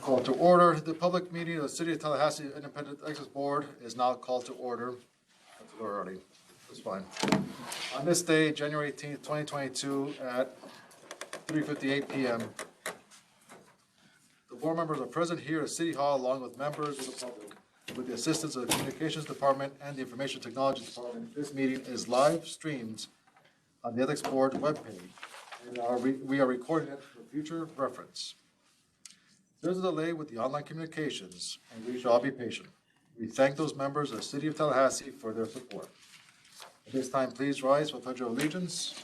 Call to order. The public meeting of the City of Tallahassee Independent Access Board is now called to order. That's already. That's fine. On this day, January 18th, 2022 at 3:58 p.m. The board members are present here at City Hall along with members of the public. With the assistance of the Communications Department and the Information Technology Department, this meeting is live streamed on the Ethics Board webpage. And we are recording it for future reference. There's a delay with the online communications, and we shall all be patient. We thank those members of the City of Tallahassee for their support. At this time, please rise for Pledge of Allegiance.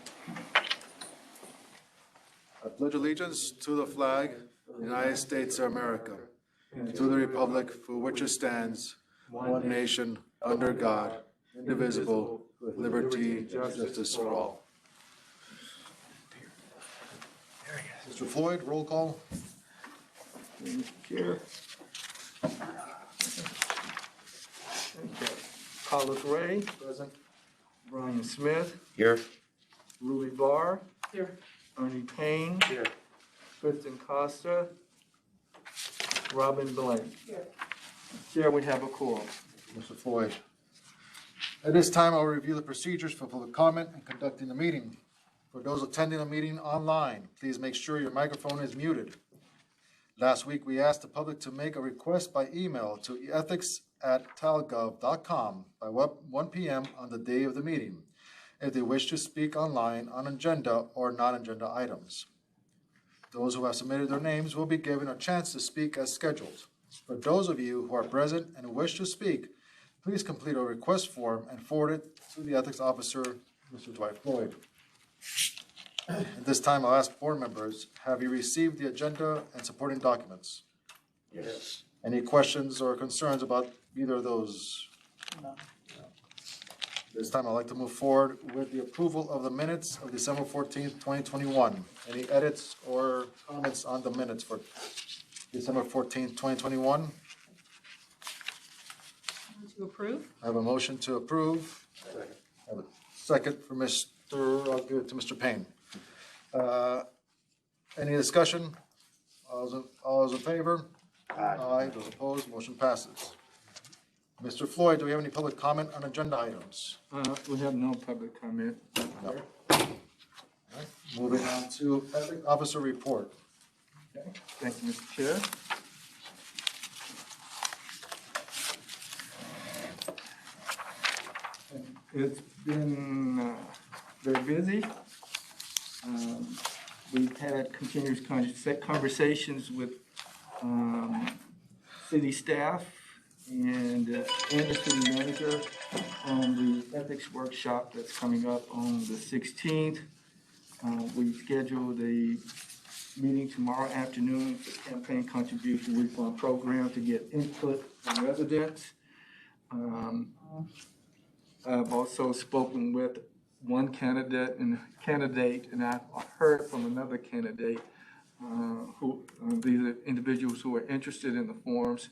I pledge allegiance to the flag of the United States of America, and to the republic for which it stands, one nation, under God, indivisible, with liberty and justice for all. Mr. Floyd, roll call. Here. Okay. Carlos Ray. Present. Brian Smith. Here. Ruby Barr. Here. Ernie Payne. Here. Kristen Costa. Robin Blank. Here. Chair, we have a quorum. Mr. Floyd. At this time, I'll review the procedures for public comment and conducting the meeting. For those attending the meeting online, please make sure your microphone is muted. Last week, we asked the public to make a request by email to ethics@talgov.com by 1 p.m. on the day of the meeting if they wish to speak online on agenda or non-agenda items. Those who have submitted their names will be given a chance to speak as scheduled. For those of you who are present and wish to speak, please complete a request form and forward it to the ethics officer, Mr. Dwight Floyd. At this time, I'll ask board members, have you received the agenda and supporting documents? Yes. Any questions or concerns about either of those? No. This time, I'd like to move forward with the approval of the minutes of December 14th, 2021. Any edits or comments on the minutes for December 14th, 2021? To approve? I have a motion to approve. I have a second for I'll give it to Mr. Payne. Any discussion? All those in favor? Aye. Those opposed, motion passes. Mr. Floyd, do we have any public comment on agenda items? We have no public comment. No. All right. Moving on to ethics officer report. Okay. Thank you, Mr. Chair. It's been very busy. We've had continuous conversations with city staff and the city manager on the ethics workshop that's coming up on the 16th. We scheduled a meeting tomorrow afternoon for campaign contribution refund program to get input from residents. I've also spoken with one candidate, and I heard from another candidate these are individuals who are interested in the forms.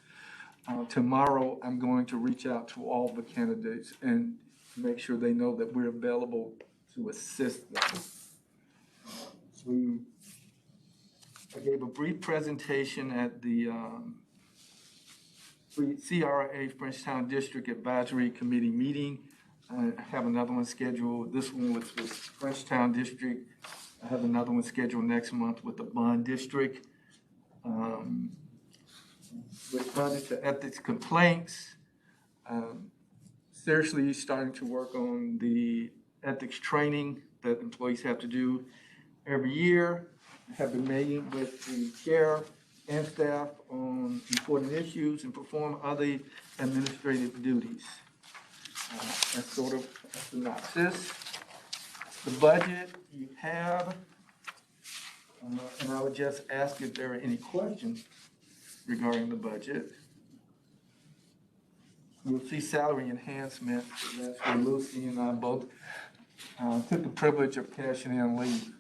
Tomorrow, I'm going to reach out to all the candidates and make sure they know that we're available to assist them. I gave a brief presentation at the CRA Frenchtown District Advisory Committee meeting. I have another one scheduled. This one was with Frenchtown District. I have another one scheduled next month with the Bond District. Responding to ethics complaints. Seriously starting to work on the ethics training that employees have to do every year. I have been meeting with the chair and staff on important issues and perform other administrative duties. That's sort of a synopsis. The budget you have, and I would just ask if there are any questions regarding the budget. You'll see salary enhancement. That's where Lucy and I both took the privilege of cashing in leave.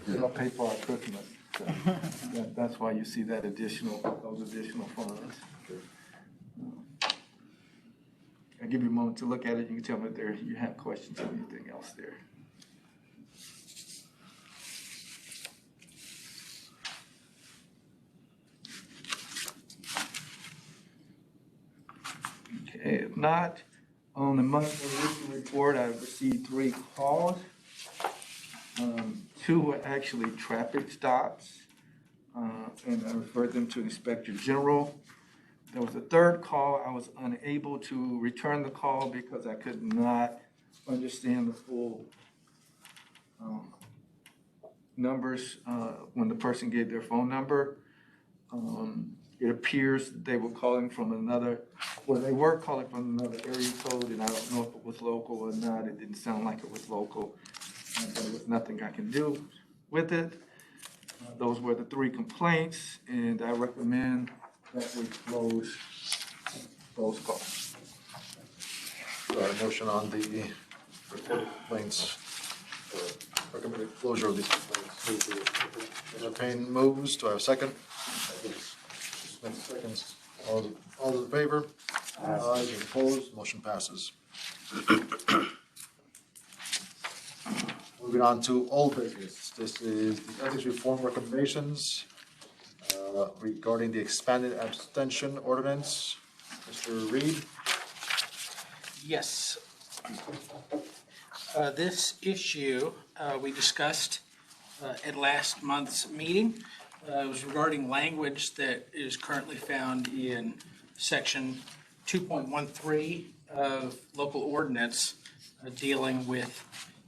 It'll pay for our Christmas. So that's why you see that those additional funds. I'll give you a moment to look at it. You can tell me if you have questions or anything else there. If not, on the monthly report, I received 3 calls. 2 were actually traffic stops, and I referred them to Inspector General. There was a 3rd call. I was unable to return the call because I could not understand the full numbers when the person gave their phone number. It appears that they were calling from another, well, they were calling from another area code, and I don't know if it was local or not. It didn't sound like it was local, but there was nothing I can do with it. Those were the 3 complaints, and I recommend that we close those calls. Motion on the reported complaints, recommended closure of these complaints. Entertain moves. Do I have a second? Smith seconds. All those in favor? Aye. Those opposed? Motion passes. Moving on to old business. This is the ethics reform recommendations regarding the expanded abstention ordinance. Mr. Reed? Yes. This issue we discussed at last month's meeting. It was regarding language that is currently found in section 2.13 of local ordinance dealing with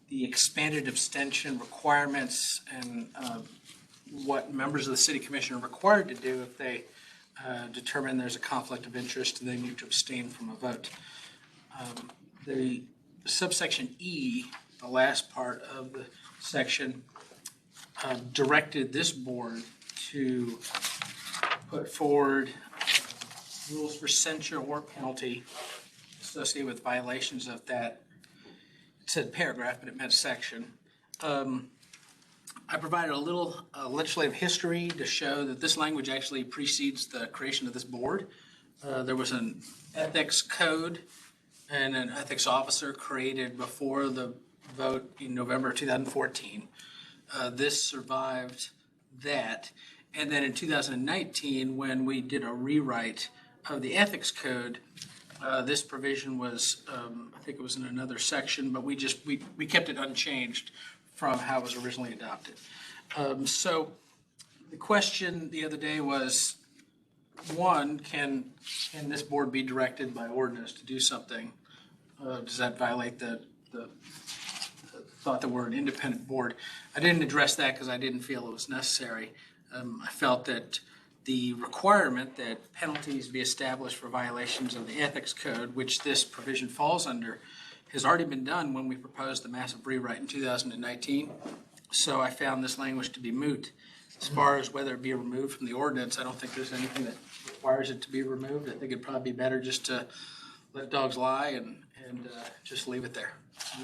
the expanded abstention requirements and what members of the city commission are required to do if they determine there's a conflict of interest and they need to abstain from a vote. The subsection E, the last part of the section, directed this board to put forward rules for censure or penalty associated with violations of that. It said paragraph, but it meant section. I provided a little legislative history to show that this language actually precedes the creation of this board. There was an ethics code and an ethics officer created before the vote in November 2014. This survived that. And then in 2019, when we did a rewrite of the ethics code, this provision was, I think it was in another section, but we kept it unchanged from how it was originally adopted. So the question the other day was, one, can this board be directed by ordinance to do something? Does that violate the thought that we're an independent board? I didn't address that because I didn't feel it was necessary. I felt that the requirement that penalties be established for violations of the ethics code, which this provision falls under, has already been done when we proposed the massive rewrite in 2019. So I found this language to be moot. As far as whether it be removed from the ordinance, I don't think there's anything that requires it to be removed. I think it'd probably be better just to let dogs lie and just leave it there.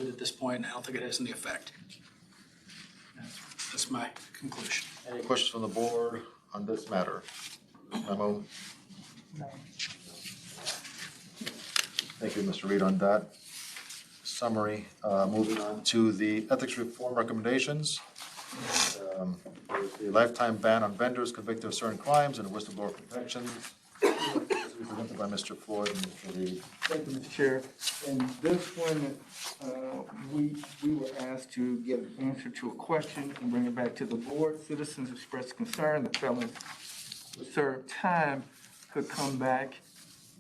At this point, I don't think it has any effect. That's my conclusion. Any questions from the board on this matter? Memo? No. Thank you, Mr. Reed, on that summary. Moving on to the ethics reform recommendations. The lifetime ban on vendors convicted of certain crimes and whistleblower protections. This will be presented by Mr. Floyd and Mr. Reed. Thank you, Mr. Chair. And this one, we were asked to get an answer to a question and bring it back to the board. Citizens expressed concern that felons with served time could come back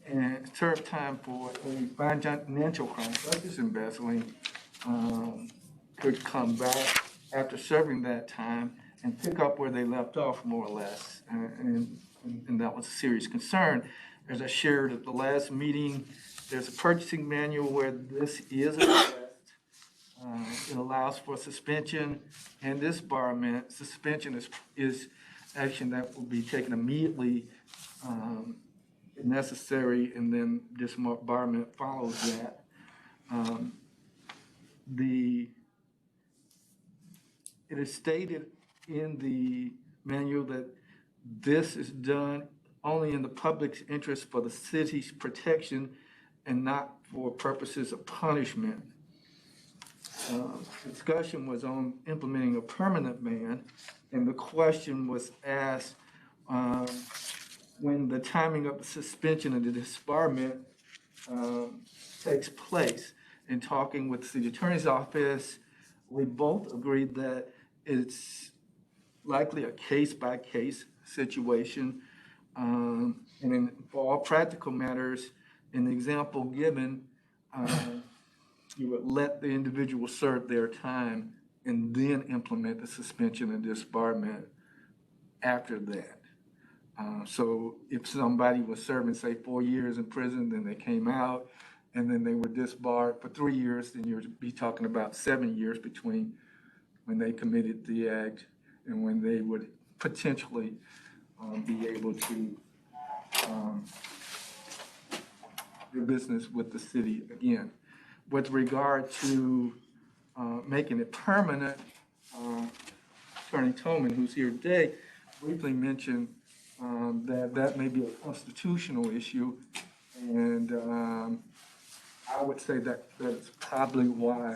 and serve time for a financial crime such as embezzling, could come back after serving that time and pick up where they left off, more or less. And that was a serious concern. As I shared at the last meeting, there's a purchasing manual where this is addressed. It allows for suspension and disbarment. Suspension is action that will be taken immediately if necessary, and then disbarment follows that. It is stated in the manual that this is done only in the public's interest for the city's protection and not for purposes of punishment. Discussion was on implementing a permanent ban, and the question was asked when the timing of the suspension and the disbarment takes place. In talking with the city attorney's office, we both agreed that it's likely a case-by-case situation. And for all practical matters, in the example given, you would let the individual serve their time and then implement the suspension and disbarment after that. So if somebody was serving, say, 4 years in prison, then they came out, and then they were disbarred for 3 years, then you'd be talking about 7 years between when they committed the act and when they would potentially be able to do business with the city again. With regard to making it permanent, Attorney Tolman, who's here today, briefly mentioned that may be a constitutional issue, and I would say that that's probably why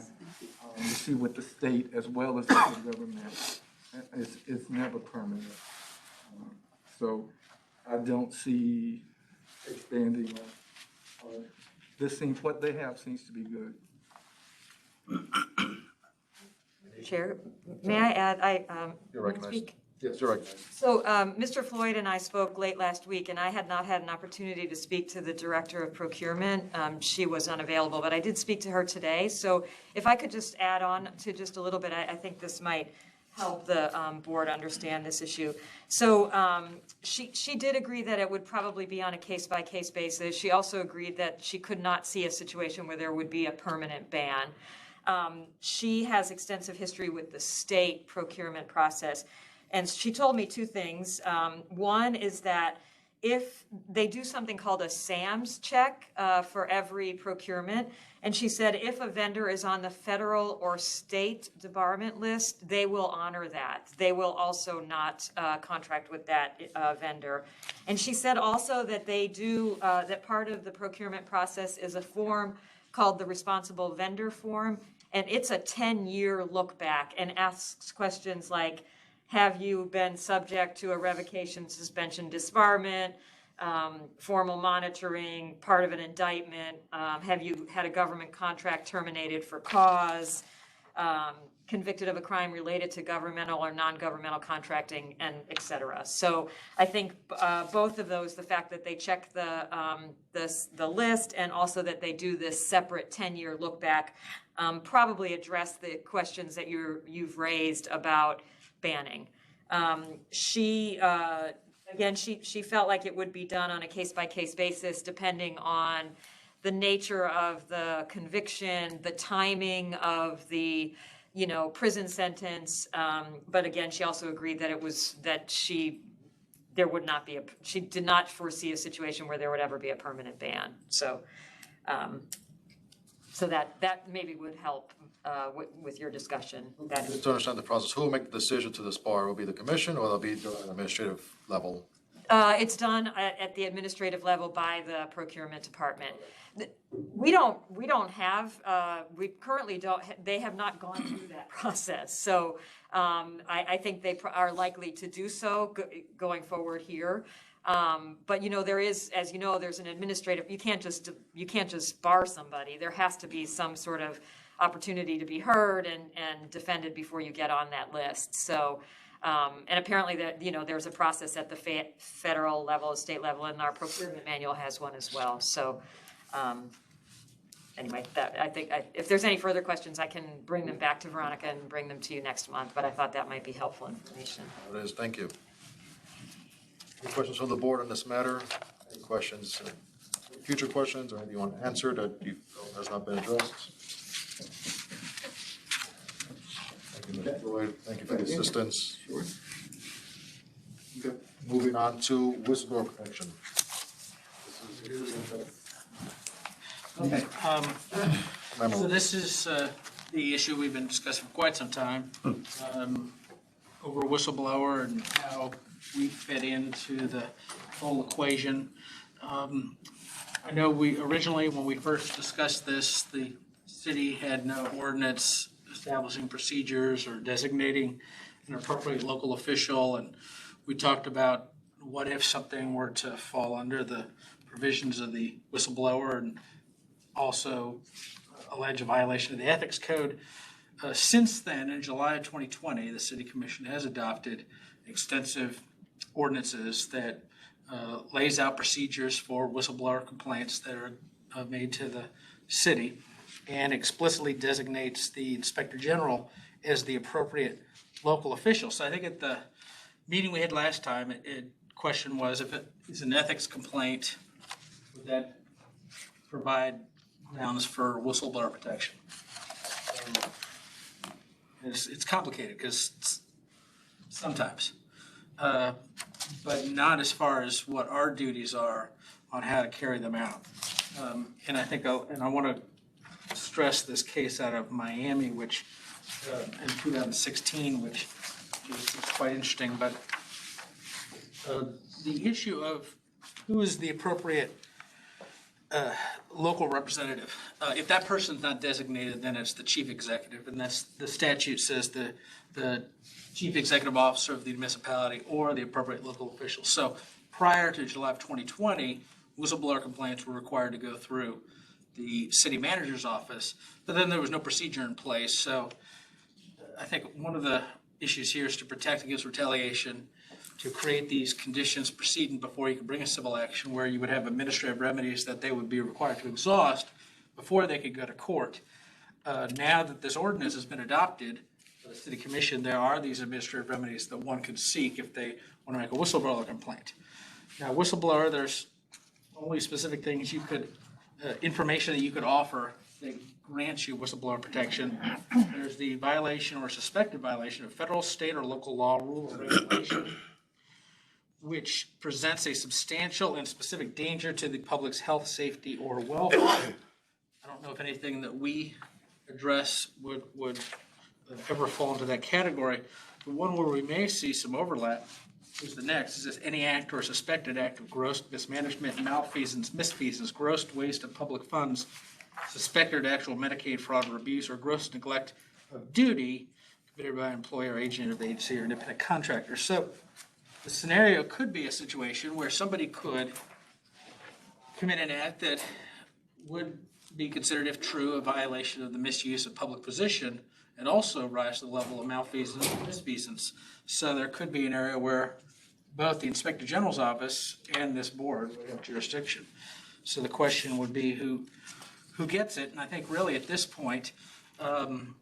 you see with the state as well as with the government, it's never permanent. So I don't see expanding. This seems, what they have seems to be good. Chair, may I add, You're want to recognized. speak? Yes, you're recognized. So Mr. Floyd and I spoke late last week, and I had not had an opportunity to speak to the Director of Procurement. She was unavailable, but I did speak to her today. So if I could just add on to just a little bit, I think this might help the board understand this issue. So she did agree that it would probably be on a case-by-case basis. She also agreed that she could not see a situation where there would be a permanent ban. She has extensive history with the state procurement process. And she told me two things. One is that if they do something called a SAMS check for every procurement, and she said if a vendor is on the federal or state debarment list, they will honor that. They will also not contract with that vendor. And she said also that they do, that part of the procurement process is a form called the Responsible Vendor Form, and it's a 10-year look back and asks questions like, have you been subject to a revocation, suspension, disbarment, formal monitoring, part of an indictment? Have you had a government contract terminated for cause, convicted of a crime related to governmental or non-governmental contracting, and et cetera. So I think both of those, the fact that they check the list and also that they do this separate 10-year look back, probably address the questions that you've raised about banning. She felt like it would be done on a case-by-case basis depending on the nature of the conviction, the timing of the prison sentence. But again, she also agreed that she did not foresee a situation where there would ever be a permanent ban. So that maybe would help with your discussion. Just to understand the process, who will make the decision to disbar? Will it be the commission, or will it be done at an administrative level? It's done at the administrative level by the procurement department. We currently don't, they have not gone through that process. So I think they are likely to do so going forward here. But there is, as you know, there's an administrative, you can't just bar somebody. There has to be some sort of opportunity to be heard and defended before you get on that list. So, and apparently there's a process at the federal level, state level, and our procurement manual has one as well. So, anyway, I think if there's any further questions, I can bring them back to Veronica and bring them to you next month. But I thought that might be helpful information. It is. Thank you. Any questions from the board on this matter? Any questions, future questions, or anything you want to answer that you feel has not been addressed? Thank you, Mr. Floyd. Thank you for the assistance. Sure. Okay. Moving on to whistleblower protection. Okay. Memo. So this is the issue we've been discussing for quite some time over whistleblower and how we fit into the whole equation. I know we originally, when we first discussed this, the city had no ordinance establishing procedures or designating an appropriate local official, and we talked about what if something were to fall under the provisions of the whistleblower, and also allege a violation of the ethics code. Since then, in July of 2020, the City Commission has adopted extensive ordinances that lays out procedures for whistleblower complaints that are made to the city and explicitly designates the Inspector General as the appropriate local official. So I think at the meeting we had last time, question was if it is an ethics complaint, would that provide grounds for whistleblower protection? It's complicated because sometimes, but not as far as what our duties are on how to carry them out. And I think, I want to stress this case out of Miami, which in 2016, which is quite interesting. But the issue of who is the appropriate local representative. If that person's not designated, then it's the chief executive, and that's the statute says the chief executive officer of the municipality or the appropriate local official. So prior to July of 2020, whistleblower complaints were required to go through the city manager's office, but then there was no procedure in place. So I think one of the issues here is to protect against retaliation, to create these conditions preceding before you can bring a civil action where you would have administrative remedies that they would be required to exhaust before they could go to court. Now that this ordinance has been adopted by the City Commission, there are these administrative remedies that one could seek if they want to make a whistleblower complaint. Now, whistleblower, there's only specific things you could, information that you could offer that grants you whistleblower protection. There's the violation or suspected violation of federal, state, or local law, rule, or regulation, which presents a substantial and specific danger to the public's health, safety, or welfare. I don't know if anything that we address would ever fall into that category. The one where we may see some overlap is the next. Is this any act or suspected act of gross mismanagement, malfeasance, misfeasance, gross waste of public funds, suspected actual Medicaid fraud or abuse, or gross neglect of duty committed by an employer, agent of the agency, or independent contractor. So the scenario could be a situation where somebody could commit an act that would be considered, if true, a violation of the misuse of public position and also rise to the level of malfeasance or misfeasance. So there could be an area where both the Inspector General's office and this board would have jurisdiction. So the question would be who gets it? And I think really at this point, and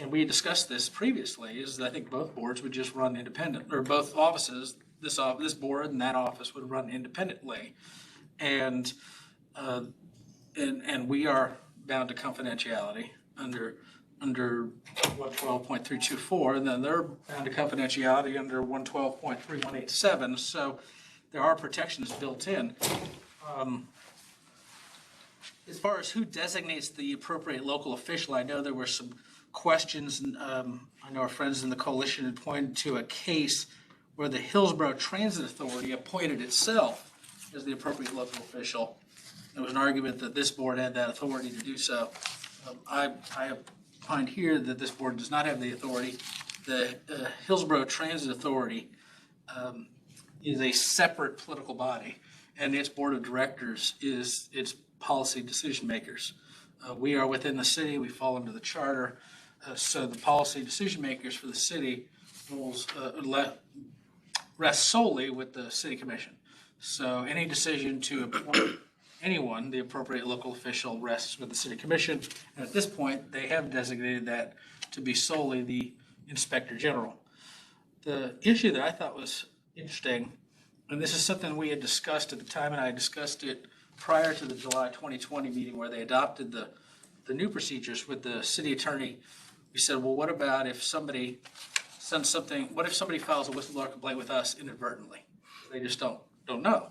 we discussed this previously, is that I think both boards would just run independent, or both offices, this board and that office would run independently. And we are bound to confidentiality under 112.324, and then they're bound to confidentiality under 112.3187. So there are protections built in. As far as who designates the appropriate local official, I know there were some questions, and I know our friends in the coalition had pointed to a case where the Hillsborough Transit Authority appointed itself as the appropriate local official. There was an argument that this board had that authority to do so. I find here that this board does not have the authority. The Hillsborough Transit Authority is a separate political body, and its board of directors is its policy decision makers. We are within the city, we fall under the charter, so the policy decision makers for the city rest solely with the City Commission. So any decision to appoint anyone, the appropriate local official, rests with the City Commission. And at this point, they have designated that to be solely the Inspector General. The issue that I thought was interesting, and this is something we had discussed at the time, and I discussed it prior to the July 2020 meeting where they adopted the new procedures with the city attorney. We said, well, what about if somebody sends something, what if somebody files a whistleblower complaint with us inadvertently? They just don't know.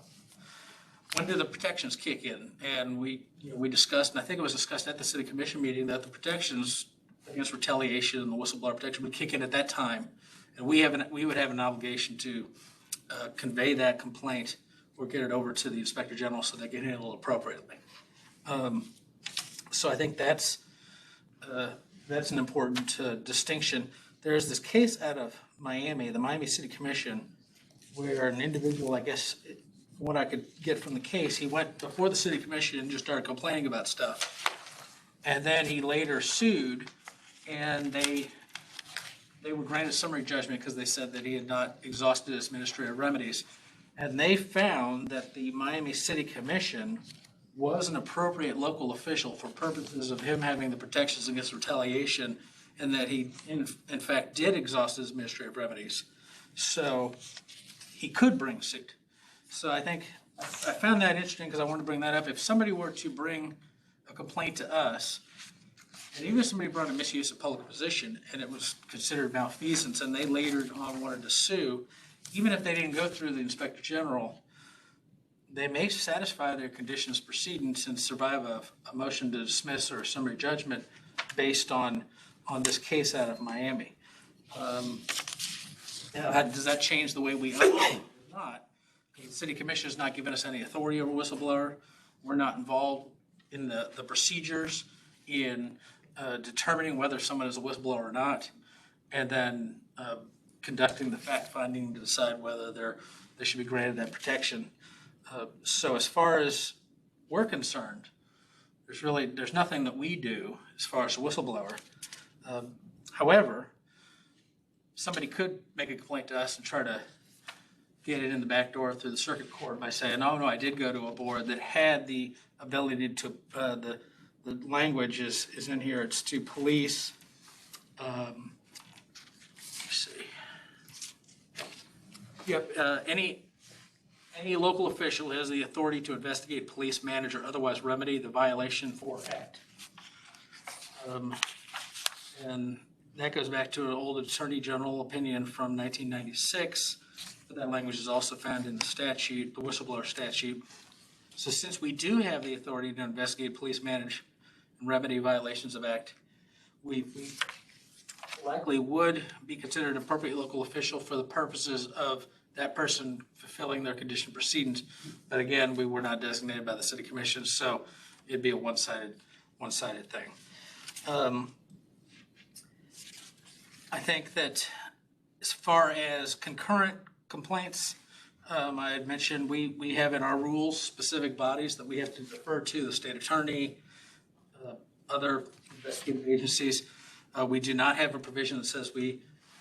When do the protections kick in? And we discussed, and I think it was discussed at the City Commission meeting, that the protections against retaliation and the whistleblower protection would kick in at that time. And we would have an obligation to convey that complaint or get it over to the Inspector General so they can handle it appropriately. So I think that's an important distinction. There's this case out of Miami, the Miami City Commission, where an individual, I guess, from what I could get from the case, he went before the city commission and just started complaining about stuff. And then he later sued, and they were granted summary judgment because they said that he had not exhausted his administrative remedies. And they found that the Miami City Commission was an appropriate local official for purposes of him having the protections against retaliation, and that he, in fact, did exhaust his administrative remedies. So he could bring suit. So I think, I found that interesting because I wanted to bring that up. If somebody were to bring a complaint to us, and even if somebody brought a misuse of public position and it was considered malfeasance and they later on wanted to sue, even if they didn't go through the Inspector General, they may satisfy their conditions precedents and survive a motion to dismiss or a summary judgment based on this case out of Miami. Does that change the way we operate or not? The city commission has not given us any authority over whistleblower. We're not involved in the procedures in determining whether someone is a whistleblower or not, and then conducting the fact finding to decide whether they should be granted that protection. So as far as we're concerned, there's nothing that we do as far as a whistleblower. However, somebody could make a complaint to us and try to get it in the back door through the circuit court by saying, oh, no, I did go to a board that had the ability to, the language is in here, it's to police, let's see. Yep, any local official has the authority to investigate, police, manage, or otherwise remedy the violation or act. And that goes back to an old Attorney General opinion from 1996. But that language is also found in the statute, the whistleblower statute. So since we do have the authority to investigate, police, manage, and remedy violations of act, we likely would be considered an appropriate local official for the purposes of that person fulfilling their condition precedent. But again, we were not designated by the city commission, so it'd be a one-sided thing. I think that as far as concurrent complaints, I had mentioned we have in our rules specific bodies that we have to defer to, the state attorney, other investigative agencies. We do not have a provision that says we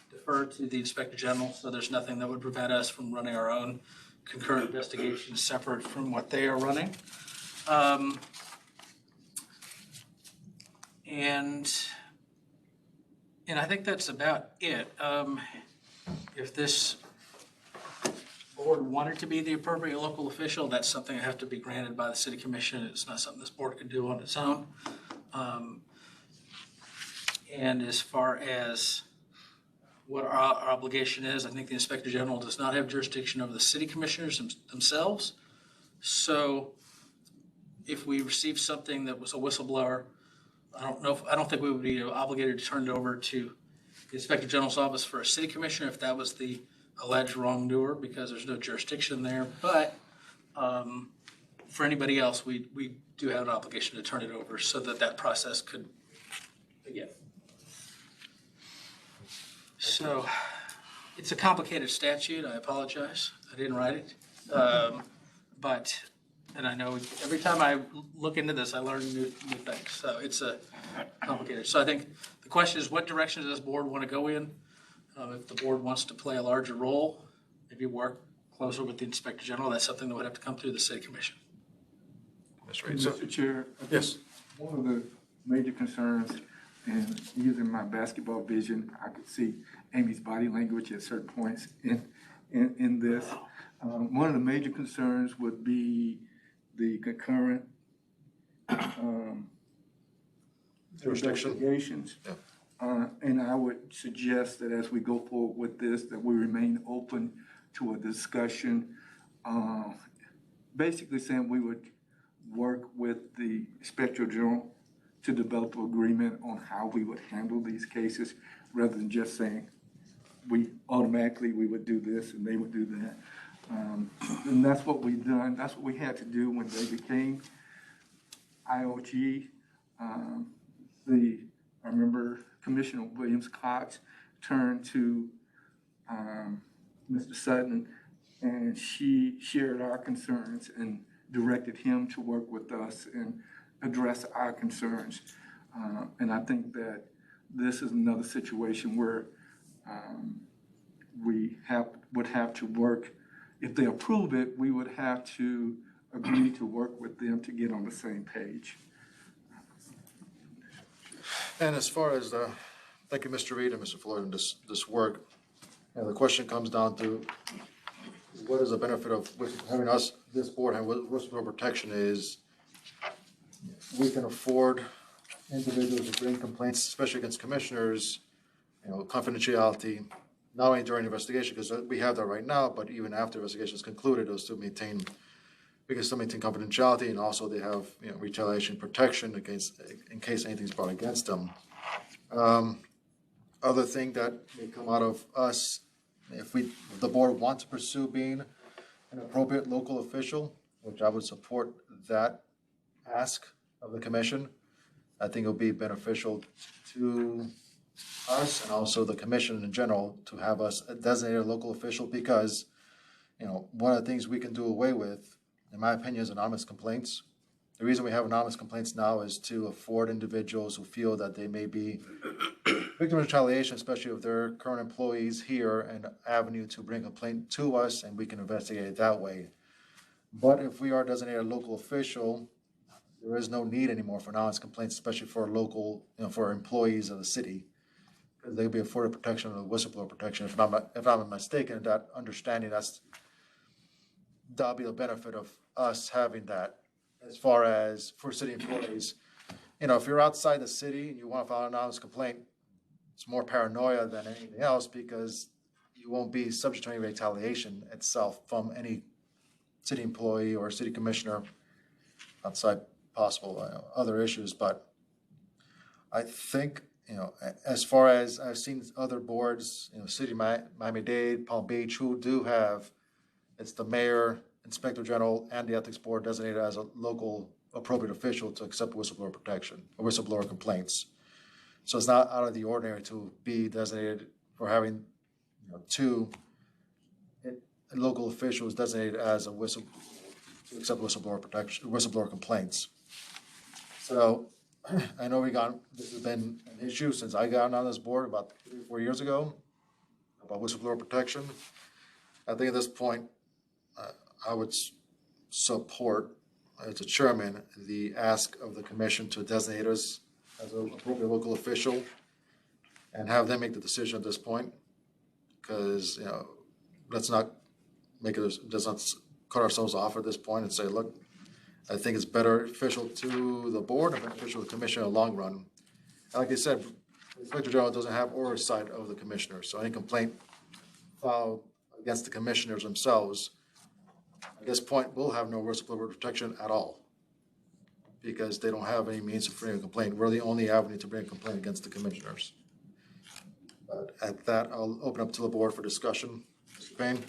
defer to the Inspector General, so there's nothing that would prevent us from running our own concurrent investigations separate from what they are running. And I think that's about it. If this board wanted to be the appropriate local official, that's something that have to be granted by the city commission. It's not something this board can do on its own. And as far as what our obligation is, I think the Inspector General does not have jurisdiction over the city commissioners themselves. So if we receive something that was a whistleblower, I don't think we would be obligated to turn it over to the Inspector General's office for a city commissioner if that was the alleged wrongdoer, because there's no jurisdiction there. But for anybody else, we do have an obligation to turn it over so that process could begin. So it's a complicated statute. I apologize. I didn't write it. And I know every time I look into this, I learn new things. So it's complicated. So I think the question is, what direction does this board want to go in? If the board wants to play a larger role, maybe work closer with the Inspector General, that's something that would have to come through the city commission. That's right. So, Mr. Chair, yes. one of the major concerns, and using my basketball vision, I could see Amy's body language at certain points in this. One of the major concerns would be the concurrent Jurisdiction. investigations. Yeah. And I would suggest that as we go forward with this, that we remain open to a discussion, basically saying we would work with the Inspector General to develop an agreement on how we would handle these cases, rather than just saying we would do this and they would do that. And that's what we've done. That's what we had to do when they became IOG. I remember Commissioner Williams-Cox turned to Mr. Sutton and she shared our concerns and directed him to work with us and address our concerns. And I think that this is another situation where we would have to work. If they approve it, we would have to agree to work with them to get on the same page. And as far as thank you, Mr. Reed and Mr. Floyd, on this work, the question comes down to what is the benefit of having us, this board, have whistleblower protection is we can afford individuals to bring complaints, especially against commissioners, confidentiality, not only during investigation, because we have that right now, but even after investigation is concluded, we can still maintain confidentiality, and also they have retaliation protection in case anything's brought against them. Other thing that may come out of us, if the board wants to pursue being an appropriate local official, which I would support that ask of the commission, I think it'll be beneficial to us and also the commission in general to have us designate a local official, because one of the things we can do away with, in my opinion, is anonymous complaints. The reason we have anonymous complaints now is to afford individuals who feel that they may be victim of retaliation, especially if they're current employees here, an avenue to bring a complaint to us and we can investigate it that way. But if we are designated a local official, there is no need anymore for anonymous complaints, especially for local, for employees of the city, because they'll be afforded protection of the whistleblower protection. If I'm not mistaken in that understanding, that'll be the benefit of us having that. As far as for city employees, if you're outside the city and you want to file an anonymous complaint, it's more paranoia than anything else, because you won't be subject to any retaliation itself from any city employee or city commissioner outside possible other issues. But I think, as far as I've seen other boards, City of Miami-Dade, Palm Beach, who do have, it's the mayor, inspector general, and the ethics board designated as a local appropriate official to accept whistleblower protection or whistleblower complaints. So it's not out of the ordinary to be designated for having two local officials designated as to accept whistleblower protection, whistleblower complaints. So I know this has been an issue since I got on this board about 3 or 4 years ago about whistleblower protection. I think at this point, I would support, as a chairman, the ask of the commission to designate us as an appropriate local official and have them make the decision at this point, because let's not cut ourselves off at this point and say, look, I think it's beneficial to the board and beneficial to the commission in the long run. And like I said, the Inspector General doesn't have oversight of the commissioners, so any complaint filed against the commissioners themselves at this point will have no whistleblower protection at all, because they don't have any means of bringing a complaint. We're the only avenue to bring a complaint against the commissioners. But at that, I'll open up to the board for discussion. Mr. Payne?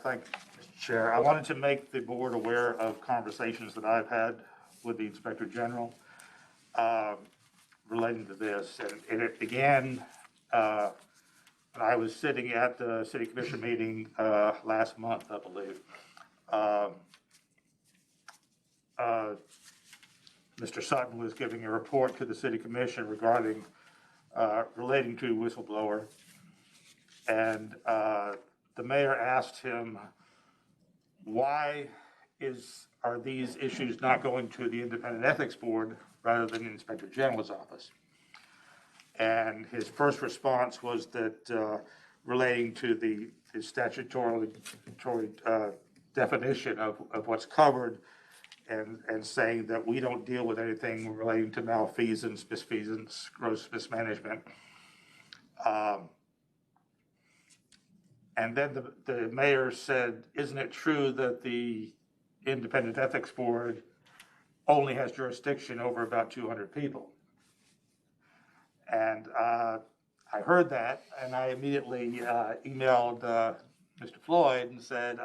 Thank you, Mr. Chair. I wanted to make the board aware of conversations that I've had with the Inspector General relating to this. And it began when I was sitting at the City Commission meeting last month, I believe. Mr. Sutton was giving a report to the City Commission regarding relating to whistleblower, and the mayor asked him, why are these issues not going to the Independent Ethics Board rather than the Inspector General's office? And his first response was that relating to the statutory definition of what's covered, and saying that we don't deal with anything relating to malfeasance, misfeasance, gross mismanagement. And then the mayor said, isn't it true that the Independent Ethics Board only has jurisdiction over about 200 people? And I heard that, and I immediately emailed Mr. Floyd and said,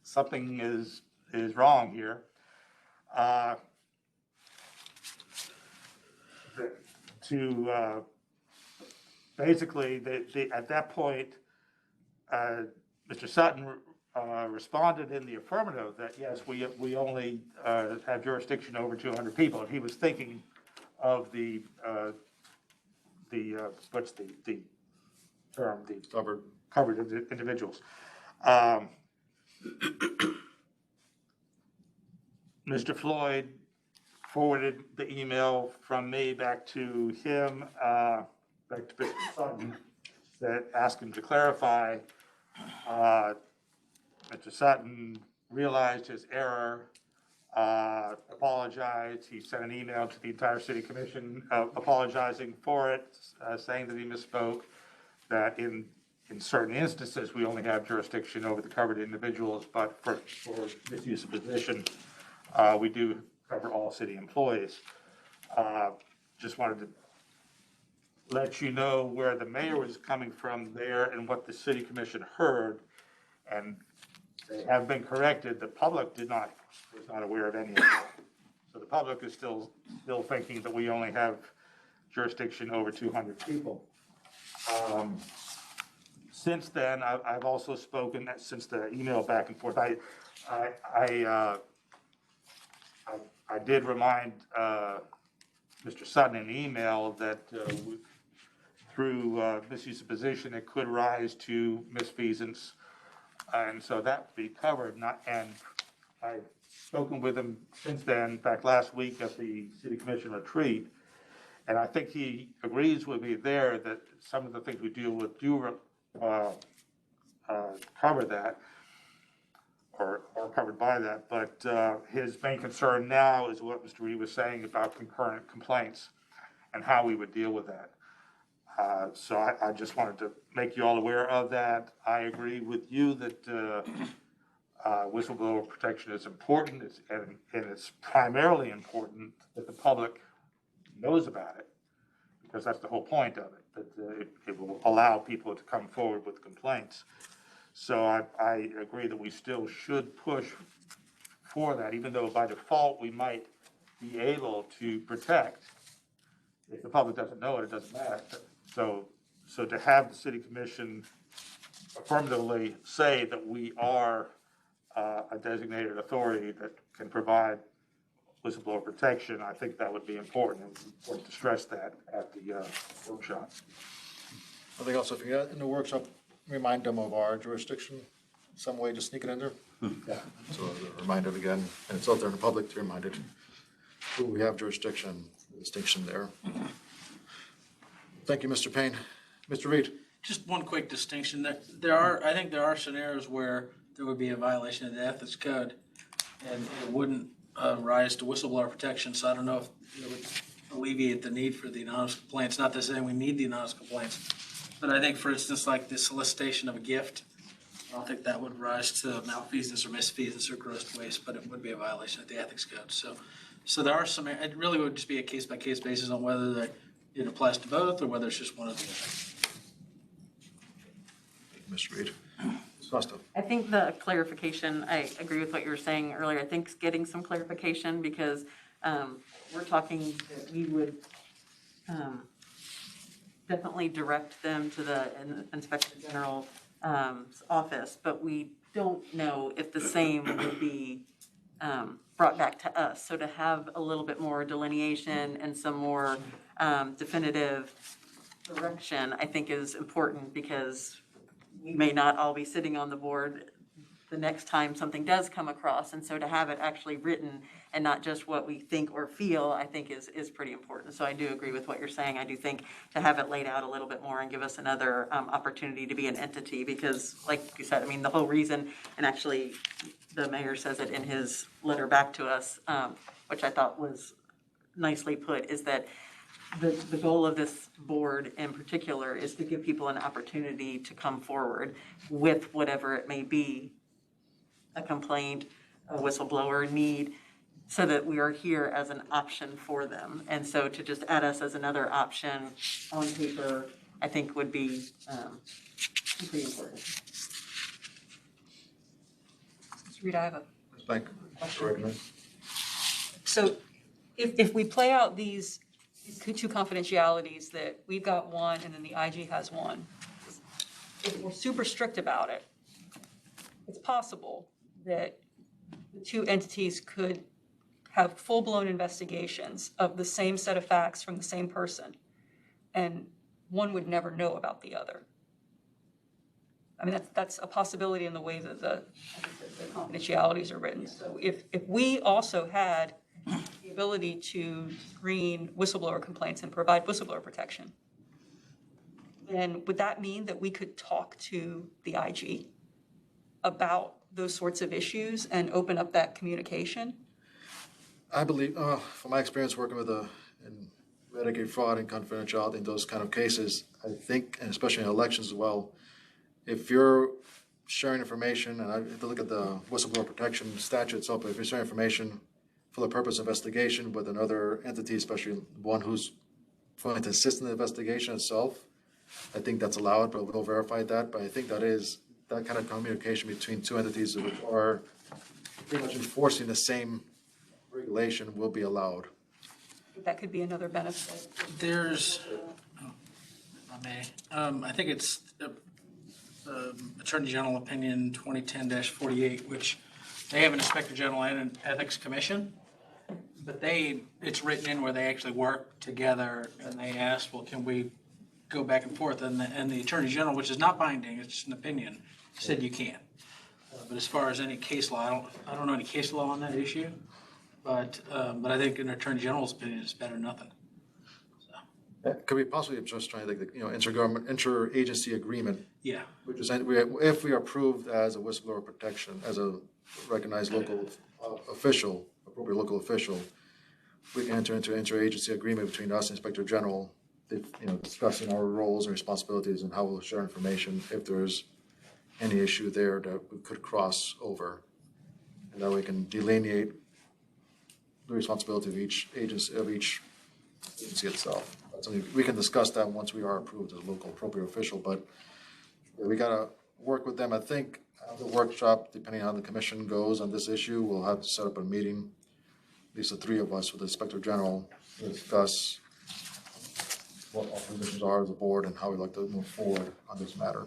something is wrong here. Basically, at that point, Mr. Sutton responded in the affirmative that, yes, we only have jurisdiction over 200 people. And he was thinking of the what's the term? The covered individuals. Mr. Floyd forwarded the email from me back to him, back to Mr. Sutton, that asked him to clarify. Mr. Sutton realized his error, apologized. He sent an email to the entire city commission apologizing for it, saying that he misspoke, that in certain instances, we only have jurisdiction over the covered individuals, but for misuse of position, we do cover all city employees. Just wanted to let you know where the mayor was coming from there and what the city commission heard, and they have been corrected. The public was not aware of any of that. So the public is still thinking that we only have jurisdiction over 200 people. Since then, I've also spoken, since the email back and forth, I did remind Mr. Sutton in the email that through misuse of position, it could rise to misfeasance, and so that would be covered. And I've spoken with him since then, in fact, last week at the city commission retreat, and I think he agrees with me there that some of the things we deal with do cover that, or covered by that, but his main concern now is what Mr. Reed was saying about concurrent complaints and how we would deal with that. So I just wanted to make you all aware of that. I agree with you that whistleblower protection is important, and it's primarily important that the public knows about it, because that's the whole point of it, that it will allow people to come forward with complaints. So I agree that we still should push for that, even though by default we might be able to protect. If the public doesn't know it, it doesn't matter. So to have the city commission affirmatively say that we are a designated authority that can provide whistleblower protection, I think that would be important, and it's important to stress that at the workshop. I think also, if you're in the workshop, remind them of our jurisdiction, some way to sneak it in there. Yeah. So remind it again, and it's out there in the public to remind it. We have jurisdiction, the distinction there. Thank you, Mr. Payne. Mr. Reed? Just one quick distinction. I think there are scenarios where there would be a violation of the ethics code, and it wouldn't rise to whistleblower protection. So I don't know if it would alleviate the need for the anonymous complaints. Not to say we need the anonymous complaints, but I think, for instance, like the solicitation of a gift, I don't think that would rise to malfeasance or misfeasance or gross waste, but it would be a violation of the ethics code. So there are some. It really would just be a case by case basis on whether it applies to both or whether it's just one of the other. Mr. Reed? Ms. Costa? I think the clarification, I agree with what you were saying earlier. I think getting some clarification, because we're talking that we would definitely direct them to the Inspector General's office, but we don't know if the same would be brought back to us. So to have a little bit more delineation and some more definitive direction, I think is important, because we may not all be sitting on the board the next time something does come across. And so to have it actually written and not just what we think or feel, I think is pretty important. So I do agree with what you're saying. I do think to have it laid out a little bit more and give us another opportunity to be an entity, because like you said, I mean, the whole reason, and actually the mayor says it in his letter back to us, which I thought was nicely put, is that the goal of this board in particular is to give people an opportunity to come forward with whatever it may be, a complaint, a whistleblower need, so that we are here as an option for them. And so to just add us as another option on paper, I think would be pretty important. Mr. Reed, I have a Ms. Bank? question. So if we play out these two confidentialities, that we've got one and then the IG has one, if we're super strict about it, it's possible that the two entities could have full-blown investigations of the same set of facts from the same person, and one would never know about the other. I mean, that's a possibility in the way that the confidentialities are written. So if we also had the ability to screen whistleblower complaints and provide whistleblower protection, then would that mean that we could talk to the IG about those sorts of issues and open up that communication? I believe, from my experience working with in Medicaid fraud and confidentiality in those kind of cases, I think, and especially in elections as well, if you're sharing information, and I have to look at the whistleblower protection statute itself, but if you're sharing information for the purpose of investigation with another entity, especially one who's going to assist in the investigation itself, I think that's allowed, but we'll verify that. But I think that kind of communication between two entities that are pretty much enforcing the same regulation will be allowed. That could be another benefit. There's, if I may, I think it's Attorney General Opinion 2010-48, which they have an Inspector General and an Ethics Commission, but it's written in where they actually work together, and they ask, well, can we go back and forth? And the Attorney General, which is not binding, it's just an opinion, said you can. But as far as any case law, I don't know any case law on that issue, but I think an Attorney General's opinion is better than nothing. Could we possibly just try like interagency agreement? Yeah. Which is if we are approved as a whistleblower protection, as a recognized local official, appropriate local official, we can enter into an interagency agreement between us and Inspector General, discussing our roles and responsibilities and how we'll share information if there's any issue there that we could cross over, and that we can delineate the responsibility of each agency itself. That's something we can discuss that once we are approved as a local appropriate official, but we gotta work with them. I think the workshop, depending on how the commission goes on this issue, we'll have to set up a meeting, at least the three of us with the Inspector General, to discuss what our positions are as a board and how we'd like to move forward on this matter.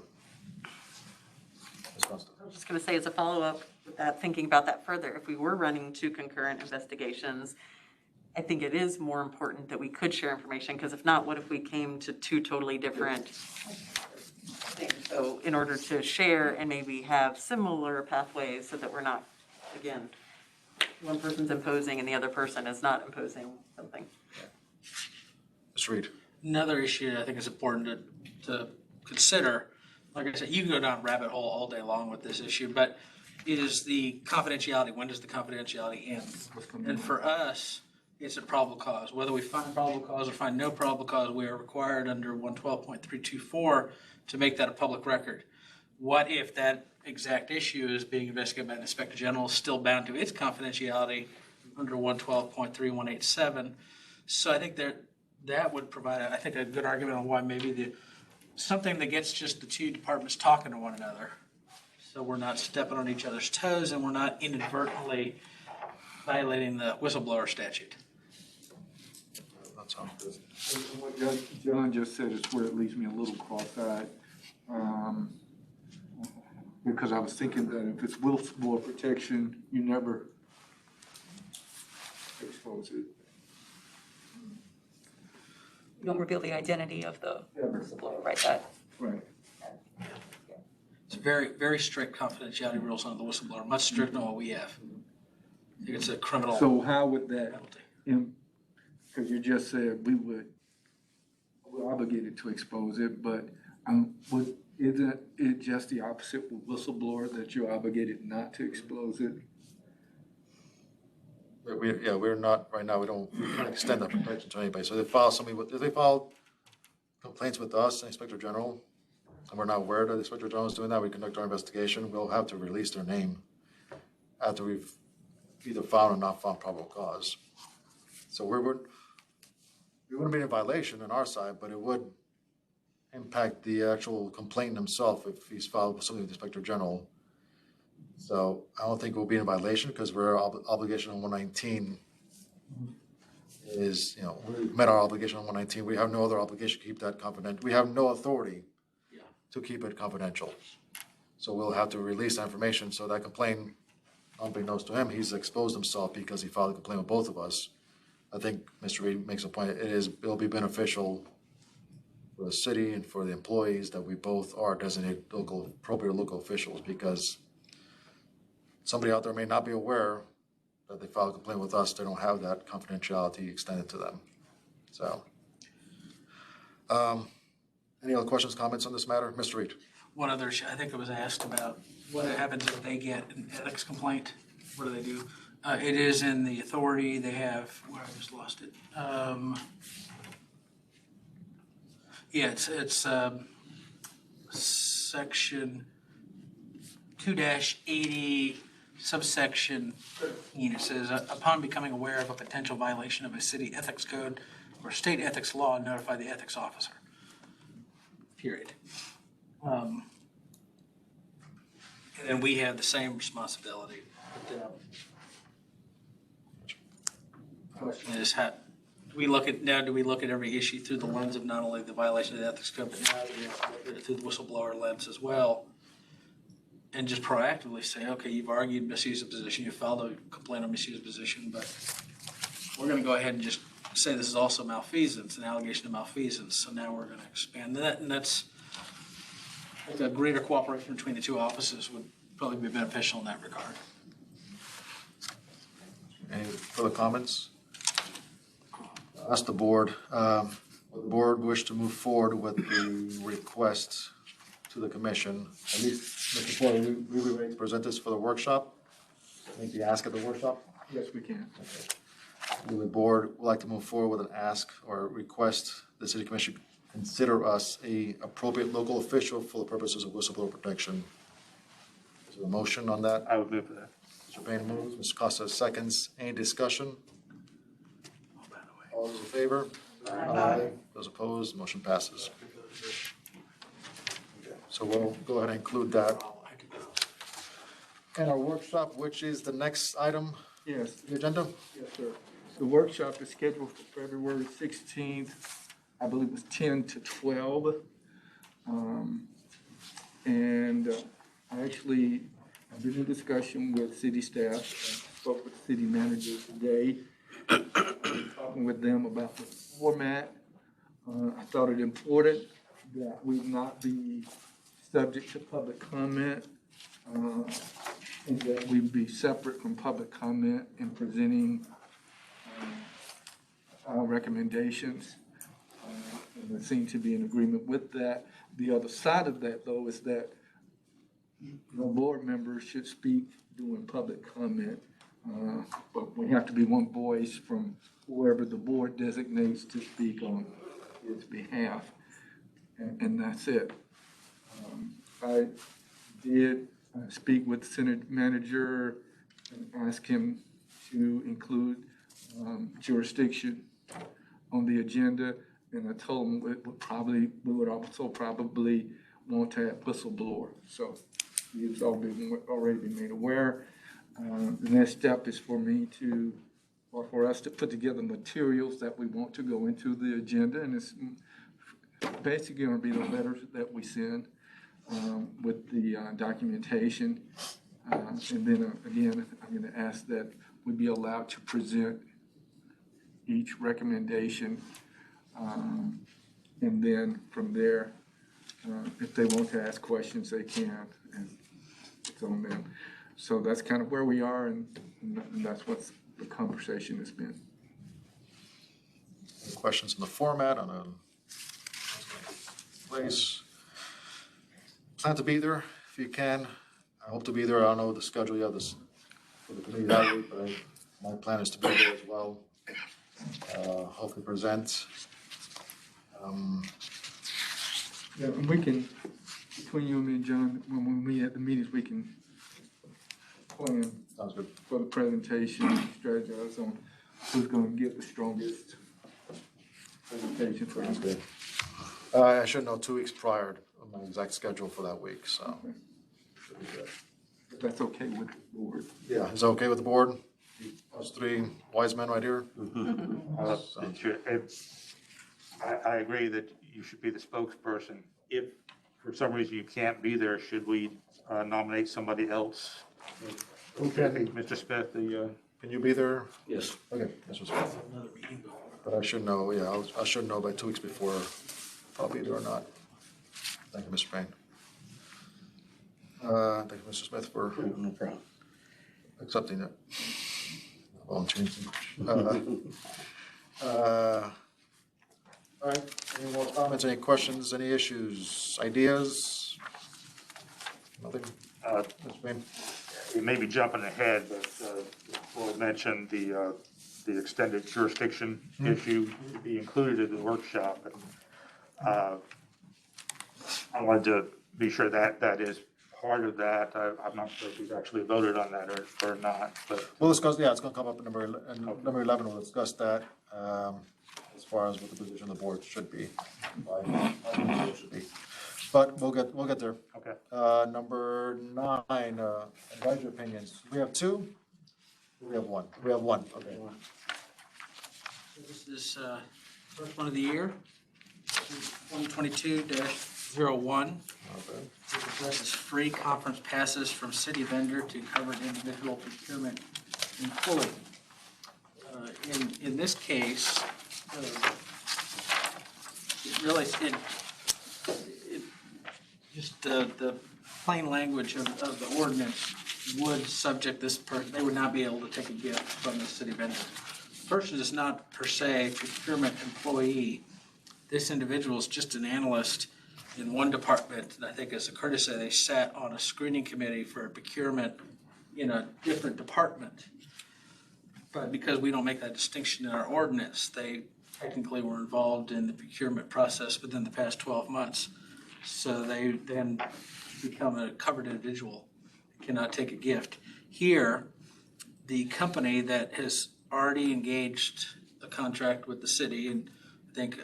I was just going to say, as a follow-up with that, thinking about that further, if we were running two concurrent investigations, I think it is more important that we could share information, because if not, what if we came to two totally different things? So in order to share and maybe have similar pathways so that we're not, again, one person's imposing and the other person is not imposing something. Mr. Reed. Another issue I think is important to consider, like I said, you can go down a rabbit hole all day long with this issue, but is the confidentiality. When does the confidentiality end? And for us, it's a probable cause. Whether we find probable cause or find no probable cause, we are required under 112.324 to make that a public record. What if that exact issue is being investigated by an Inspector General, still bound to its confidentiality under 112.3187? So I think that would provide, I think, a good argument on why maybe something that gets just the two departments talking to one another, so we're not stepping on each other's toes and we're not inadvertently violating the whistleblower statute. That sounds good. What John just said is where it leaves me a little cross-eyed. Because I was thinking that if it's whistleblower protection, you never expose it. You don't reveal the identity of the whistleblower, right? Right. It's very, very strict confidentiality rules on the whistleblower, much stricter than what we have. I think it's a criminal So how would that, penalty. because you just said we're obligated to expose it, but isn't it just the opposite with whistleblower, that you're obligated not to expose it? We're not, right now, we can't extend that protection to anybody. So if they file complaints with us, Inspector General, and we're not aware that the Inspector General is doing that, we conduct our investigation, we'll have to release their name after we've either found or not found probable cause. So we wouldn't be in violation on our side, but it would impact the actual complainant himself if he's filed with something with the Inspector General. So I don't think we'll be in violation, because we're obligation on 119 is, we met our obligation on 119. We have no other obligation to keep that confidential. We have no authority to keep it confidential. So we'll have to release that information, so that complaint, unbeknownst to him, he's exposed himself because he filed a complaint with both of us. I think Mr. Reed makes a point, it'll be beneficial for the city and for the employees that we both are designated appropriate local officials, because somebody out there may not be aware that they filed a complaint with us, they don't have that confidentiality extended to them. So, any other questions, comments on this matter? Mr. Reed? One other, I think it was asked about what happens if they get an ethics complaint. What do they do? It is in the authority. They have, where I just lost it. Yeah, it's section 2-80, subsection 13. It says, upon becoming aware of a potential violation of a city ethics code or state ethics law, notify the ethics officer. Period. And then we have the same responsibility. Question is, how do we look at every issue through the lens of not only the violation of the ethics code, but now we have to look at it through the whistleblower lens as well, and just proactively say, okay, you've argued misuse of position, you filed a complaint on misuse of position, but we're going to go ahead and just say this is also malfeasance, an allegation of malfeasance. So now we're going to expand that, and that's like a greater cooperation between the two offices would probably be beneficial in that regard. Any further comments? Ask the board. Would the board wish to move forward with the request to the commission? At least, Mr. Porter, we were ready to present this for the workshop. I think the ask at the workshop. Yes, we can. Okay. Would the board like to move forward with an ask or request the city commission consider us a appropriate local official for the purposes of whistleblower protection? Is there a motion on that? I would move for that. Mr. Payne moves, Mr. Costa seconds. Any discussion? All those in favor? Aye. Those opposed, motion passes. Okay, so we'll go ahead and include that in our workshop, which is the next item Yes, on the agenda. yes, sir. The workshop is scheduled for February 16th. I believe it was 10 to 12. I actually, I've been in discussion with city staff, spoke with the city manager today, talking with them about the format. I thought it important that we not be subject to public comment, and that we be separate from public comment in presenting our recommendations. And there seems to be an agreement with that. The other side of that, though, is that no board members should speak during public comment, but we have to be one voice from whoever the board designates to speak on its behalf, and that's it. I did speak with the city manager and ask him to include jurisdiction on the agenda, and I told him we would also probably want to have whistleblower. So he's already been made aware. The next step is for us to put together materials that we want to go into the agenda, and it's basically going to be the letters that we send with the documentation. And then again, I'm going to ask that we be allowed to present each recommendation. And then from there, if they want to ask questions, they can, and it's on them. So that's kind of where we are, and that's what the conversation has been. Any questions on the format, on a place? Plan to be there if you can. I hope to be there. I don't know the schedule yet this for the committee that week, but my plan is to be there as well. Hopefully present. Yeah, and we can, between you and me and John, when we meet at the meetings, we can plan Sounds good. for the presentation, strategize on who's going to get the strongest presentation for Sounds us. good. I should know 2 weeks prior of my exact schedule for that week, so. Should be good. If that's okay with the board. Yeah, is that okay with the board? Us 3 wise men right here? I agree that you should be the spokesperson if, for for some reason you can't be there, should we nominate somebody else? Okay, Mr. Smith, Can you be there? Yes. Okay, Mr. Smith. But I should know, yeah, I should know by 2 weeks before if I'll be there or not. Thank you, Mr. Payne. Thank you, Mr. Smith, for No problem. accepting it. Volunteering. All right, any more comments, any questions, any issues, ideas? Nothing? Mr. Payne? we may be jumping ahead, but we'll mention the extended jurisdiction issue to be included in the workshop. And I wanted to be sure that that is part of that. I'm not sure if we've actually voted on that or not, but. We'll discuss, yeah, it's gonna come up in number 11, we'll discuss that, as far as what the position of the board should be. Should be. But we'll get there. Okay. Number 9, advisory opinions. We have 2? We have 1. We have 1, okay. This is first one of the year, 2022-01. Okay. This is free conference passes from city vendor to covered individual procurement employee. In this case, the plain language of the ordinance would subject this person, they would not be able to take a gift from the city vendor. The person is not per se a procurement employee. This individual is just an analyst in one department, and I think as a courtesy, they sat on a screening committee for procurement in a different department. But because we don't make that distinction in our ordinance, they technically were involved in the procurement process within the past 12 months. So they then become a covered individual, cannot take a gift. Here, the company that has already engaged a contract with the city and I think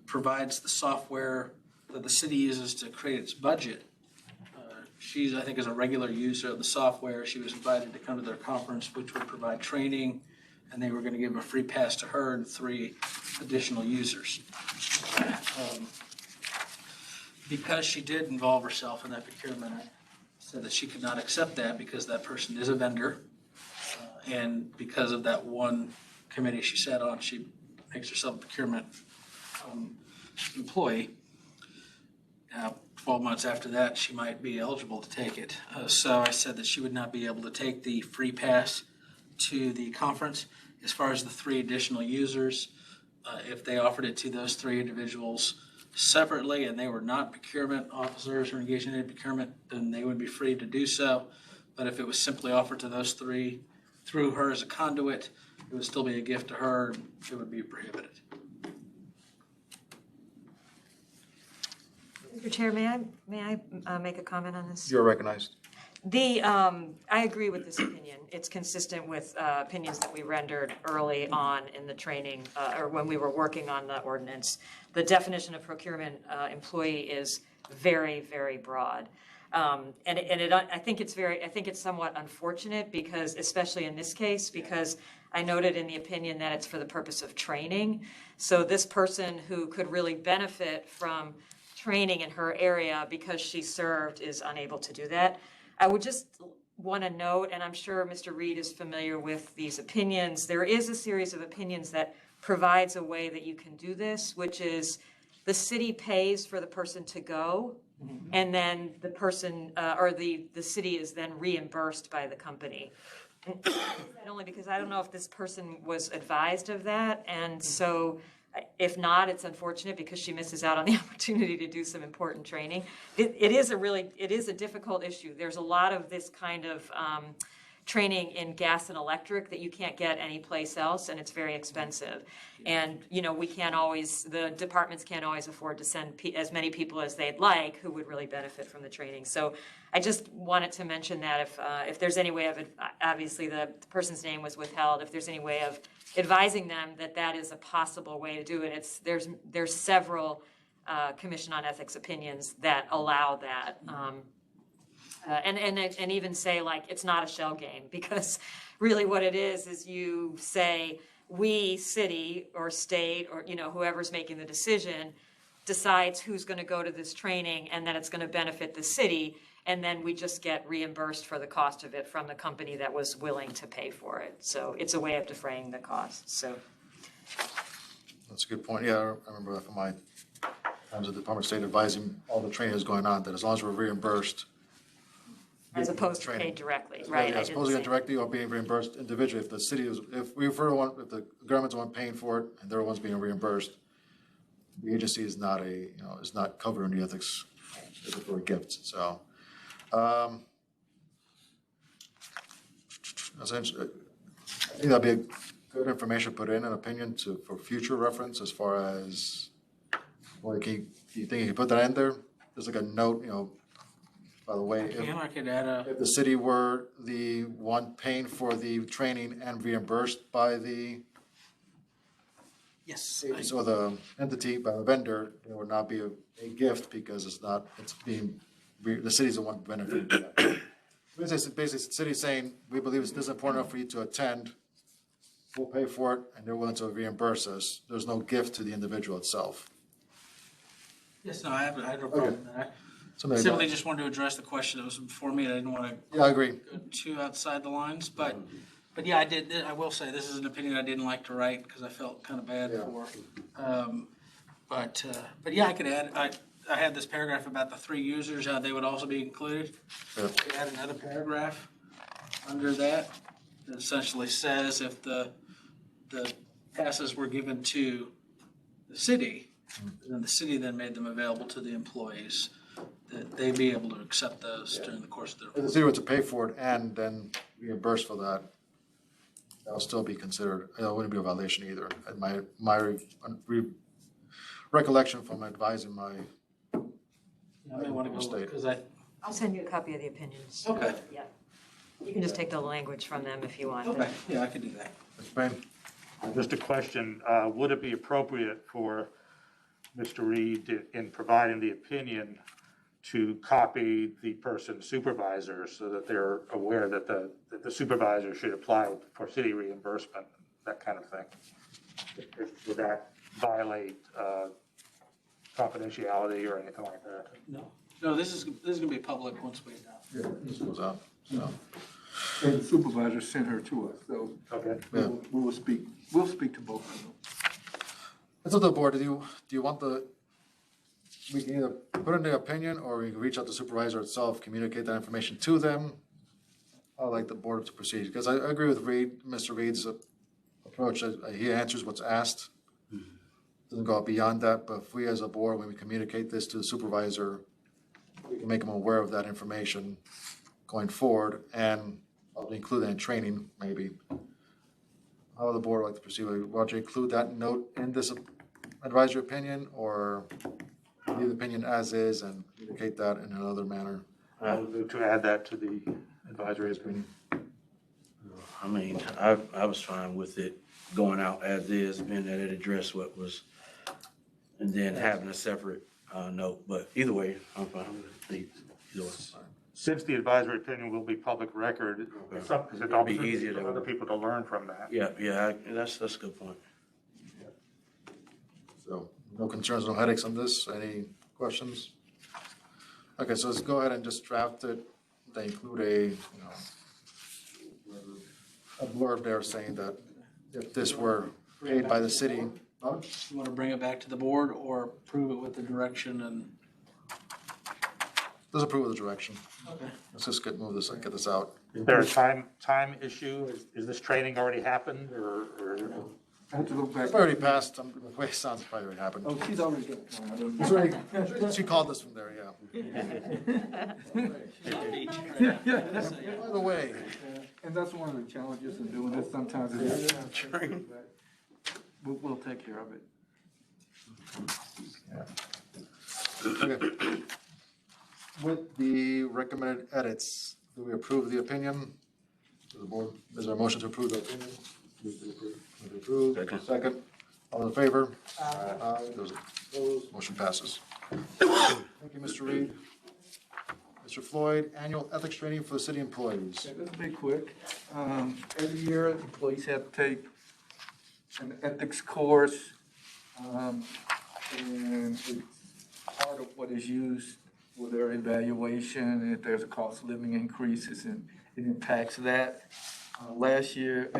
provides the software that the city uses to create its budget. She's, I think, is a regular user of the software. She was invited to come to their conference, which would provide training, and they were going to give a free pass to her and 3 additional users. Because she did involve herself in that procurement, I said that she could not accept that because that person is a vendor. And because of that one committee she sat on, she makes herself a procurement employee. Now, 12 months after that, she might be eligible to take it. So I said that she would not be able to take the free pass to the conference. As far as the 3 additional users, if they offered it to those 3 individuals separately and they were not procurement officers or engaged in any procurement, then they would be free to do so. But if it was simply offered to those 3 through her as a conduit, it would still be a gift to her and it would be prohibited. Mr. Chair, may I make a comment on this? You're recognized. I agree with this opinion. It's consistent with opinions that we rendered early on in the training, or when we were working on the ordinance. The definition of procurement employee is very, very broad. I think it's somewhat unfortunate because, especially in this case, because I noted in the opinion that it's for the purpose of training. So this person who could really benefit from training in her area because she served is unable to do that. I would just want to note, and I'm sure Mr. Reed is familiar with these opinions, there is a series of opinions that provides a way that you can do this, which is the city pays for the person to go, and then the person, or the city is then reimbursed by the company. And only because I don't know if this person was advised of that, and so if not, it's unfortunate because she misses out on the opportunity to do some important training. It is a difficult issue. There's a lot of this kind of training in gas and electric that you can't get anyplace else, and it's very expensive. And, the departments can't always afford to send as many people as they'd like who would really benefit from the training. So I just wanted to mention that if there's any way of it, obviously the person's name was withheld, if there's any way of advising them that is a possible way to do it. There's several Commission on Ethics opinions that allow that. And even say, like, it's not a shell game, because really what it is you say, we, city or state, or, whoever's making the decision, decides who's going to go to this training, and then it's going to benefit the city, and then we just get reimbursed for the cost of it from the company that was willing to pay for it. So it's a way of defraying the costs, so. That's a good point. Yeah, I remember that from my times at the Department of State advising all the training that's going on, that as long as we're reimbursed. As opposed to training. paid directly, right? Yeah, I as did opposed to the get same. directly or being reimbursed individually. If the city is, if we refer to one, if the government's the one paying for it and they're the ones being reimbursed, the agency is not is not covered in the ethics for a gift, so. Essentially, I think that'd be a good information to put in an opinion for future reference as far as, well, do you think you can put that in there? There's like a note, by the way, I could add if the city were the one paying for the training and reimbursed by the yes. agency or the entity, by the vendor, it would not be a gift because the city's the one benefiting from that. Basically, the city's saying, we believe this is important enough for you to attend, we'll pay for it, and they're willing to reimburse us. There's no gift to the individual itself. Yes, no, I have no problem with that. Something like Simply that. just wanted to address the question that was before me, and I didn't want to Yeah, I agree. go too outside the lines, but yeah, I will say, this is an opinion I didn't like to write, because I felt kind of bad Yeah. for. But yeah, I could add, I had this paragraph about the 3 users, how they would also be included. Yeah. We add another paragraph under that essentially says if the passes were given to the city, then the city then made them available to the employees, that they'd be able to accept those during the course of their. If the city were to pay for it and then reimburse for that, that would still be considered, it wouldn't be a violation either. And my recollection from advising my, I may want to go, State. because I'll send you a copy of the opinions. Okay. Yeah. You can just take the language from them if you want. okay, yeah, I could do that. Mr. Payne? Just a question, would it be appropriate for Mr. Reed, in providing the opinion, to copy the person's supervisor so that they're aware that the supervisor should apply for city reimbursement, that kind of thing? Would that violate confidentiality or anything like that? No, this is gonna be public once we adopt. Yeah, this goes out, so. And the supervisor sent her to us, so Okay. Yeah. we'll speak to both of them. It's up to the board. Do you want we can either put in the opinion or we can reach out to the supervisor itself, communicate that information to them? I like the board to proceed, because I agree with Mr. Reed's approach. He answers what's asked. Doesn't go beyond that, but if we as a board, when we communicate this to the supervisor, we can make them aware of that information going forward, and I'll include that in training, maybe. How would the board like to proceed? Want to include that note in this advisory opinion, or leave the opinion as is and communicate that in another manner? I would move to add that to the advisory opinion. I mean, I was fine with it going out as is, being that it addressed what was, and then having a separate note, but either way, I'm fine with it. Either way. Since the advisory opinion will be public record, it's an It'd be opportunity easier for to- other people to learn from that. Yeah, that's a good point. So, no concerns, no headaches on this? Any questions? Okay, so let's go ahead and just draft it. They include a blurb there saying that if this were paid by the city. You want to bring it back to the board or approve it with the direction and? Let's approve of the direction. Okay. Let's just get this out. Is there a time issue? Is this training already happened, or? I have to look back. It's already passed, the way it sounds, it probably already happened. Oh, she's already got it. I don't know. It's already, she called us from there, yeah. By the way, And that's one of the challenges in doing this, sometimes it's. We'll take care of it. okay. With the recommended edits, do we approve the opinion? To the board, is there a motion to approve the opinion? Move to approve. Second. All in favor? Aye. Those opposed, motion passes. Thank you, Mr. Reed. Mr. Floyd, annual ethics training for the city employees. Yeah, this will be quick. Every year, employees have to take an ethics course. and it's part of what is used for their evaluation. If there's a cost of living increases, and it impacts that. Last year,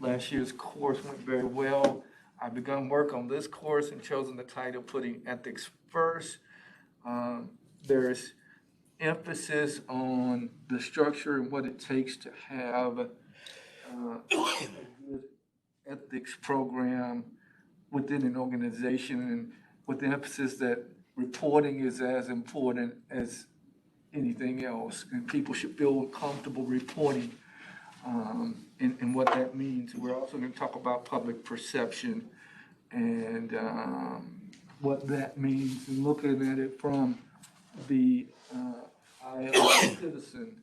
last year's course went very well. I've begun work on this course and chosen the title, Putting Ethics First. There's emphasis on the structure and what it takes to have a good ethics program within an organization, and with the emphasis that reporting is as important as anything else, and people should feel comfortable reporting, and what that means. We're also going to talk about public perception and what that means, and looking at it from the eye of a citizen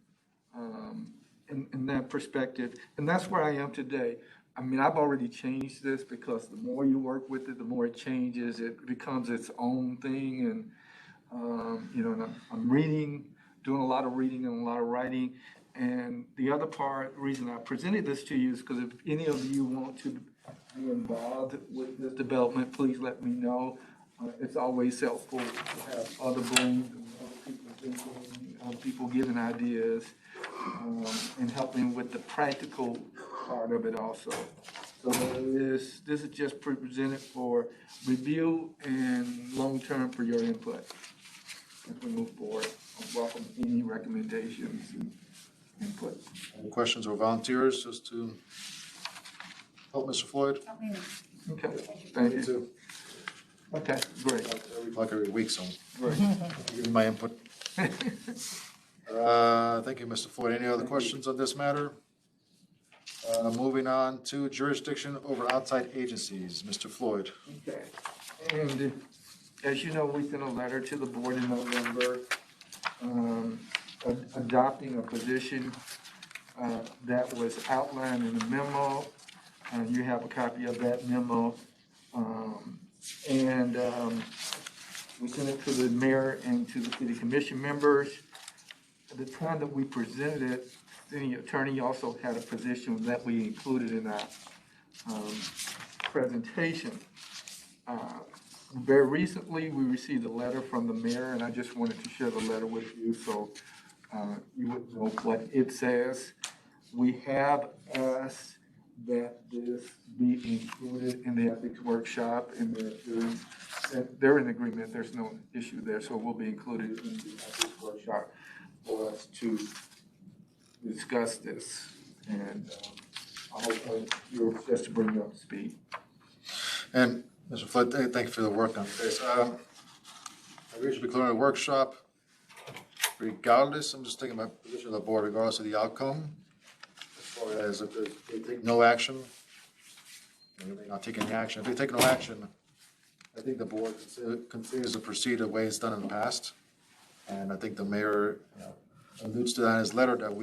in that perspective. And that's where I am today. I mean, I've already changed this because the more you work with it, the more it changes. It becomes its own thing. And, and I'm reading, doing a lot of reading and a lot of writing. And the other part, the reason I presented this to you is because if any of you want to be involved with this development, please let me know. It's always helpful to have other brains and other people thinking, other people giving ideas, and helping with the practical part of it also. So this is just presented for review and long-term for your input as we move forward. I welcome any recommendations and input. Any questions or volunteers just to help Mr. Floyd? Okay, thank you. Too. Okay, great. Like every week, so Great. give me my input. Thank you, Mr. Floyd. Any other questions on this matter? Moving on to jurisdiction over outside agencies, Mr. Floyd. Okay, and as you know, we sent a letter to the board in November adopting a position that was outlined in the memo. You have a copy of that memo. And we sent it to the mayor and to the city commission members. At the time that we presented it, the city attorney also had a position that we included in our presentation. Very recently, we received a letter from the mayor, and I just wanted to share the letter with you so you would know what it says. We have asked that this be included in the ethics workshop, and they're in agreement. There's no issue there, so it will be included in the ethics workshop for us to discuss this. And I hope you're just to bring you up to speed. And Mr. Floyd, thank you for the work on this. I agree to be clear on the workshop. Regardless, I'm just taking my position of the board, regardless of the outcome. As far as if they take no action, they may not take any action. If they take no action, I think the board continues to proceed the way it's done in the past. And I think the mayor alludes to that in his letter that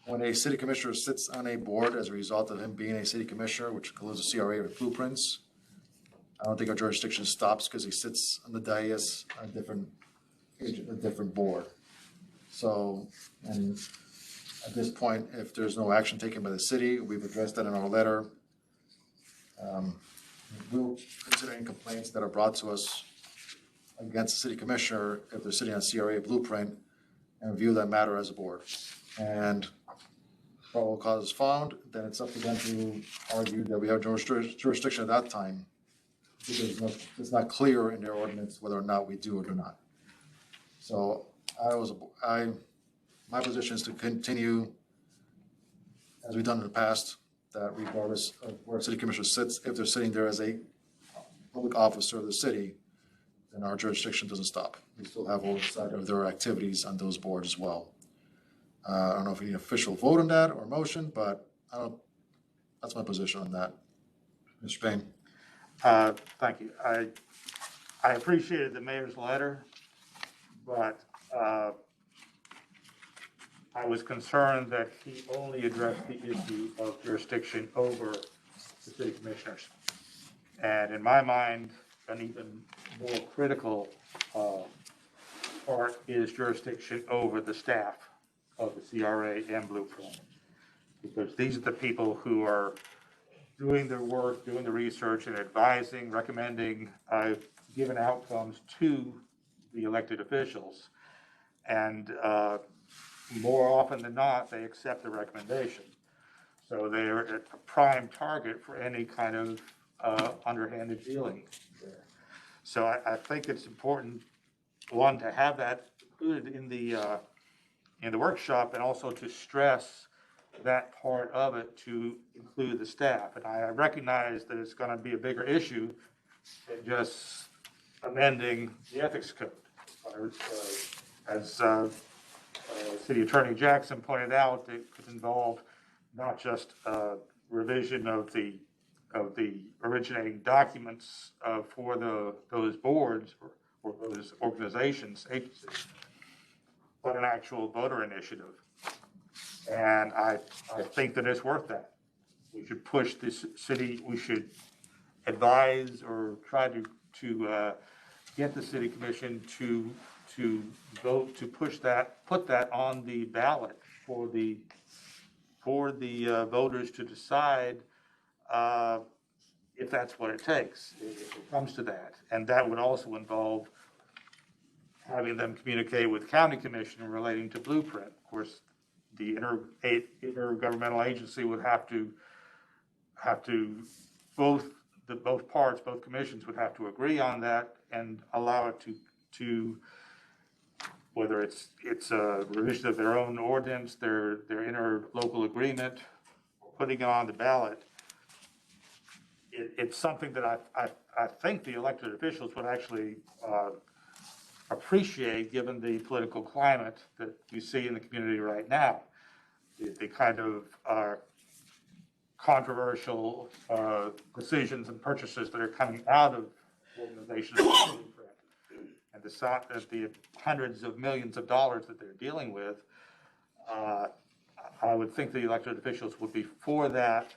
when a city commissioner sits on a board as a result of him being a city commissioner, which includes the CRA with blueprints, I don't think our jurisdiction stops because he sits on the dais on a different board. So, and at this point, if there's no action taken by the city, we've addressed that in our letter. We'll consider any complaints that are brought to us against the city commissioner if they're sitting on CRA blueprint and review that matter as a board. And probable cause is found, then it's up to them to argue that we have jurisdiction at that time. Because it's not clear in their ordinance whether or not we do it or not. So my position is to continue as we've done in the past, that regardless of where a city commissioner sits, if they're sitting there as a public officer of the city, then our jurisdiction doesn't stop. We still have oversight of their activities on those boards as well. I don't know if we need an official vote on that or motion, but that's my position on that. Mr. Payne. Thank you. I appreciated the mayor's letter, but I was concerned that he only addressed the issue of jurisdiction over the city commissioners. And in my mind, an even more critical part is jurisdiction over the staff of the CRA and Blueprint. Because these are the people who are doing the work, doing the research, and advising, recommending, given outcomes to the elected officials. And more often than not, they accept the recommendation. So they're a prime target for any kind of underhanded dealing there. So I think it's important, one, to have that included in the workshop, and also to stress that part of it to include the staff. And I recognize that it's going to be a bigger issue than just amending the ethics code. As City Attorney Jackson pointed out, it could involve not just revision of the originating documents for those boards or those organizations, agencies, but an actual voter initiative. And I think that it's worth that. We should push this city, we should advise or try to get the city commission to vote, to push that, put that on the ballot for the voters to decide if that's what it takes, if it comes to that. And that would also involve having them communicate with county commission relating to blueprint. Of course, the intergovernmental agency would have to both commissions would have to agree on that and allow it to whether it's a revision of their own ordinance, their interlocal agreement, or putting it on the ballot. It's something that I think the elected officials would actually appreciate, given the political climate that you see in the community right now. The kind of controversial decisions and purchases that are coming out of organizations and the hundreds of millions of dollars that they're dealing with. I would think the elected officials would be for that.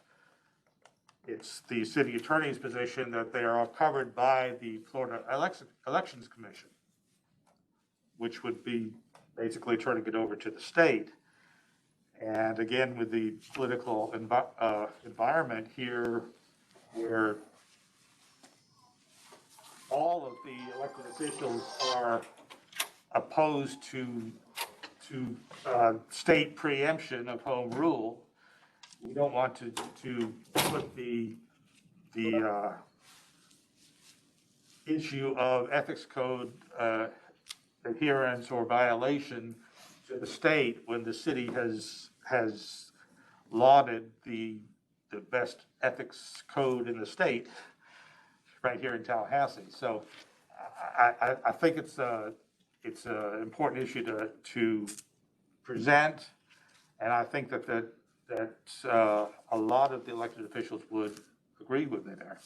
It's the city attorney's position that they are all covered by the Florida Elections Commission, which would be basically turning it over to the state. And again, with the political environment here, where all of the elected officials are opposed to state preemption of home rule, we don't want to put the issue of ethics code adherence or violation to the state when the city has lauded the best ethics code in the state right here in Tallahassee. So I think it's an important issue to present, and I think that a lot of the elected officials would agree with me there,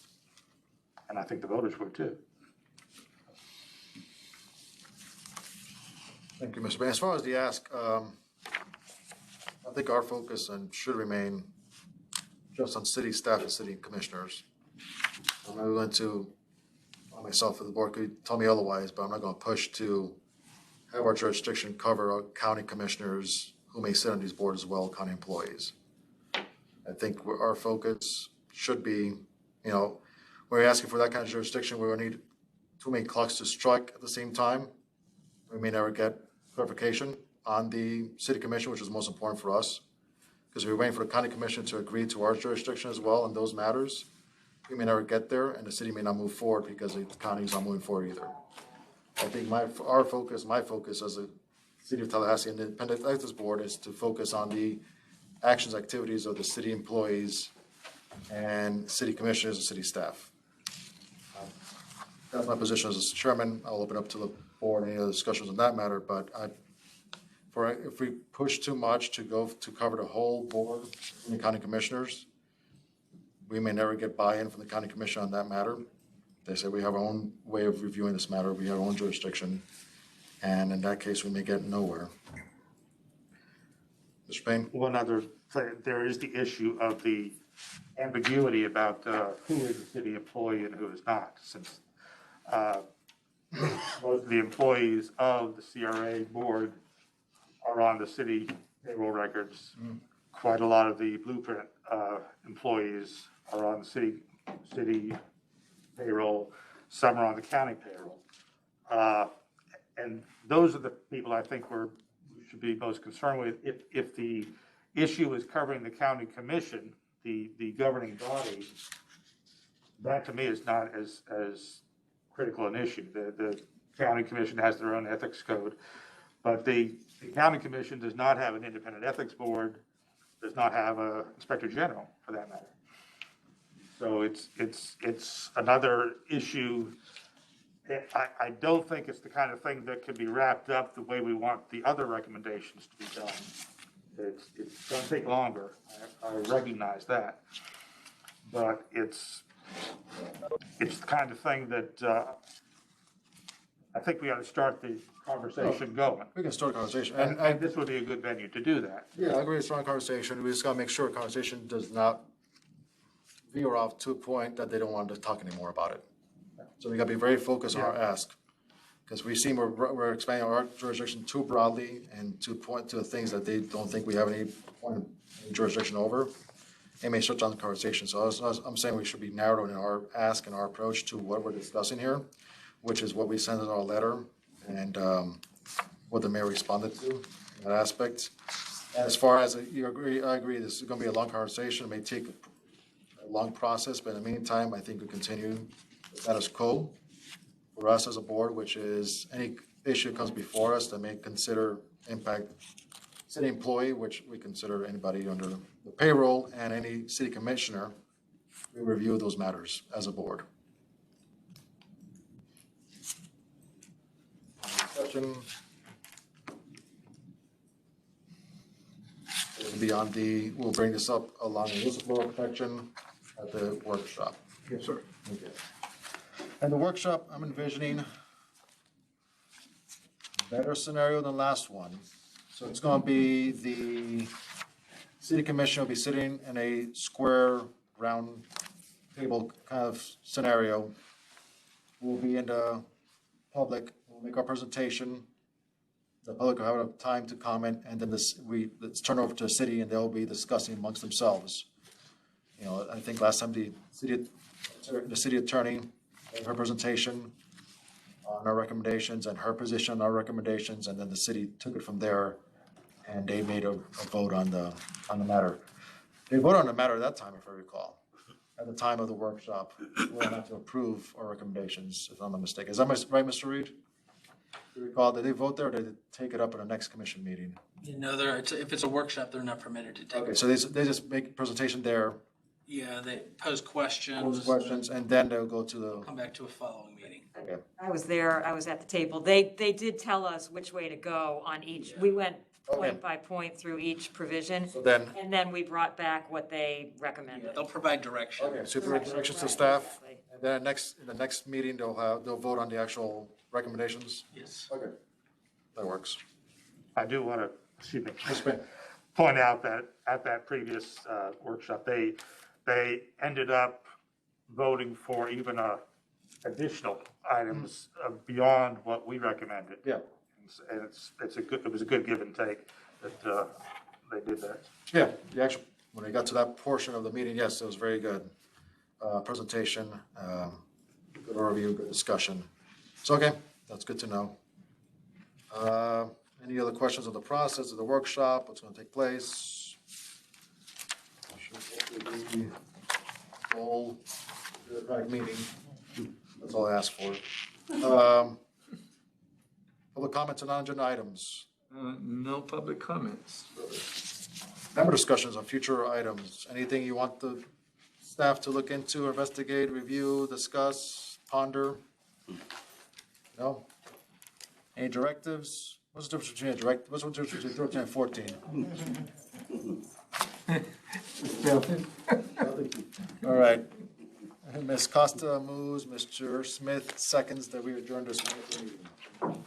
and I think the voters would too. Thank you, Mr. Bain. As far as the ask, I think our focus and should remain just on city staff and city commissioners. I'm not going to, myself or the board could tell me otherwise, but I'm not going to push to have our jurisdiction cover our county commissioners who may sit on these boards as well, county employees. I think our focus should be, we're asking for that kind of jurisdiction, we're going to need too many clocks to strike at the same time. We may never get clarification on the city commission, which is most important for us, because we're waiting for the county commission to agree to our jurisdiction as well in those matters. We may never get there, and the city may not move forward because the county is not moving forward either. I think my focus as a City of Tallahassee Independent Electors Board is to focus on the actions, activities of the city employees and city commissioners and city staff. That's my position as chairman. I'll open up to the board any other discussions on that matter, but if we push too much to cover the whole board and the county commissioners, we may never get buy-in from the county commission on that matter. They say we have our own way of reviewing this matter, we have our own jurisdiction, and in that case, we may get nowhere. Mr. Payne? One other thing, there is the issue of the ambiguity about who is a city employee and who is not, since most of the employees of the CRA board are on the city payroll records. Of quite a lot of the Blueprint employees are on the city payroll, some are on the county payroll. And those are the people I think we should be most concerned with. If the issue is covering the county commission, the governing body, that to me is not as critical an issue. The county commission has their own ethics code, but the county commission does not have an independent ethics board, does not have a inspector general for that matter. So it's another issue. I don't think it's the kind of thing that can be wrapped up the way we want the other recommendations to be done. It's going to take longer. I recognize that, but it's the kind of thing that I think we ought to start the conversation going. We can start a conversation. And this would be a good venue to do that. Yeah, I agree, it's a strong conversation. We just gotta make sure the conversation does not veer off to a point that they don't want to talk anymore about it. So we gotta be very focused on our ask. Because we seem we're expanding our jurisdiction too broadly and to point to things that they don't think we have any jurisdiction over. It may shut down the conversation. So I'm saying we should be narrow in our ask and our approach to what we're discussing here, which is what we sent in our letter and what the mayor responded to in that aspect. And as far as I agree, this is going to be a long conversation. It may take a long process, but in the meantime, I think we continue the status quo for us as a board, which is any issue comes before us that may consider impact city employee, which we consider anybody under the payroll, and any city commissioner. We review those matters as a board. Discussion. Beyond we'll bring this up along with whistleblower protection at the workshop. Yes, sir. Okay. And the workshop, I'm envisioning a better scenario than last one. So it's going to be the city commission will be sitting in a square round table kind of scenario. We'll be in the public, we'll make our presentation. The public will have time to comment, and then let's turn over to the city, and they'll be discussing amongst themselves. You know, I think last time the city attorney made her presentation on our recommendations and her position on our recommendations, and then the city took it from there, and they made a vote on the matter. They voted on the matter at that time, if I recall. At the time of the workshop, we had to approve our recommendations, if I'm not mistaken. Is that right, Mr. Reed? Do you recall, did they vote there, or did they take it up in the next commission meeting? You know, if it's a workshop, they're not permitted to take. Okay, so they just make a presentation there, Yeah, they pose questions. pose questions, and then they'll go to the, Come back to a following meeting. okay. I was there, I was at the table. They did tell us which way to go on each. We went point by point through each provision, So then, and then we brought back what they recommended. They'll provide direction. okay, so there are directions to staff, and then in the next meeting, they'll vote on the actual recommendations? Yes. Okay, that works. I do want to, point out that at that previous workshop, they ended up voting for even additional items beyond what we recommended. Yeah. And it was a good give and take that they did that. Yeah, the actual, when they got to that portion of the meeting, yes, it was very good. Presentation, good overview, good discussion. So, okay, that's good to know. Any other questions on the process of the workshop, what's going to take place? Whole bureaucratic meeting, that's all I asked for. Public comments on non-agenda items. No public comments. Member discussions on future items. Anything you want the staff to look into, investigate, review, discuss, ponder? No? Any directives? What's the difference between what's the difference between 13 and 14? All right. Ms. Costa moves, Mr. Smith seconds that we adjourn this meeting.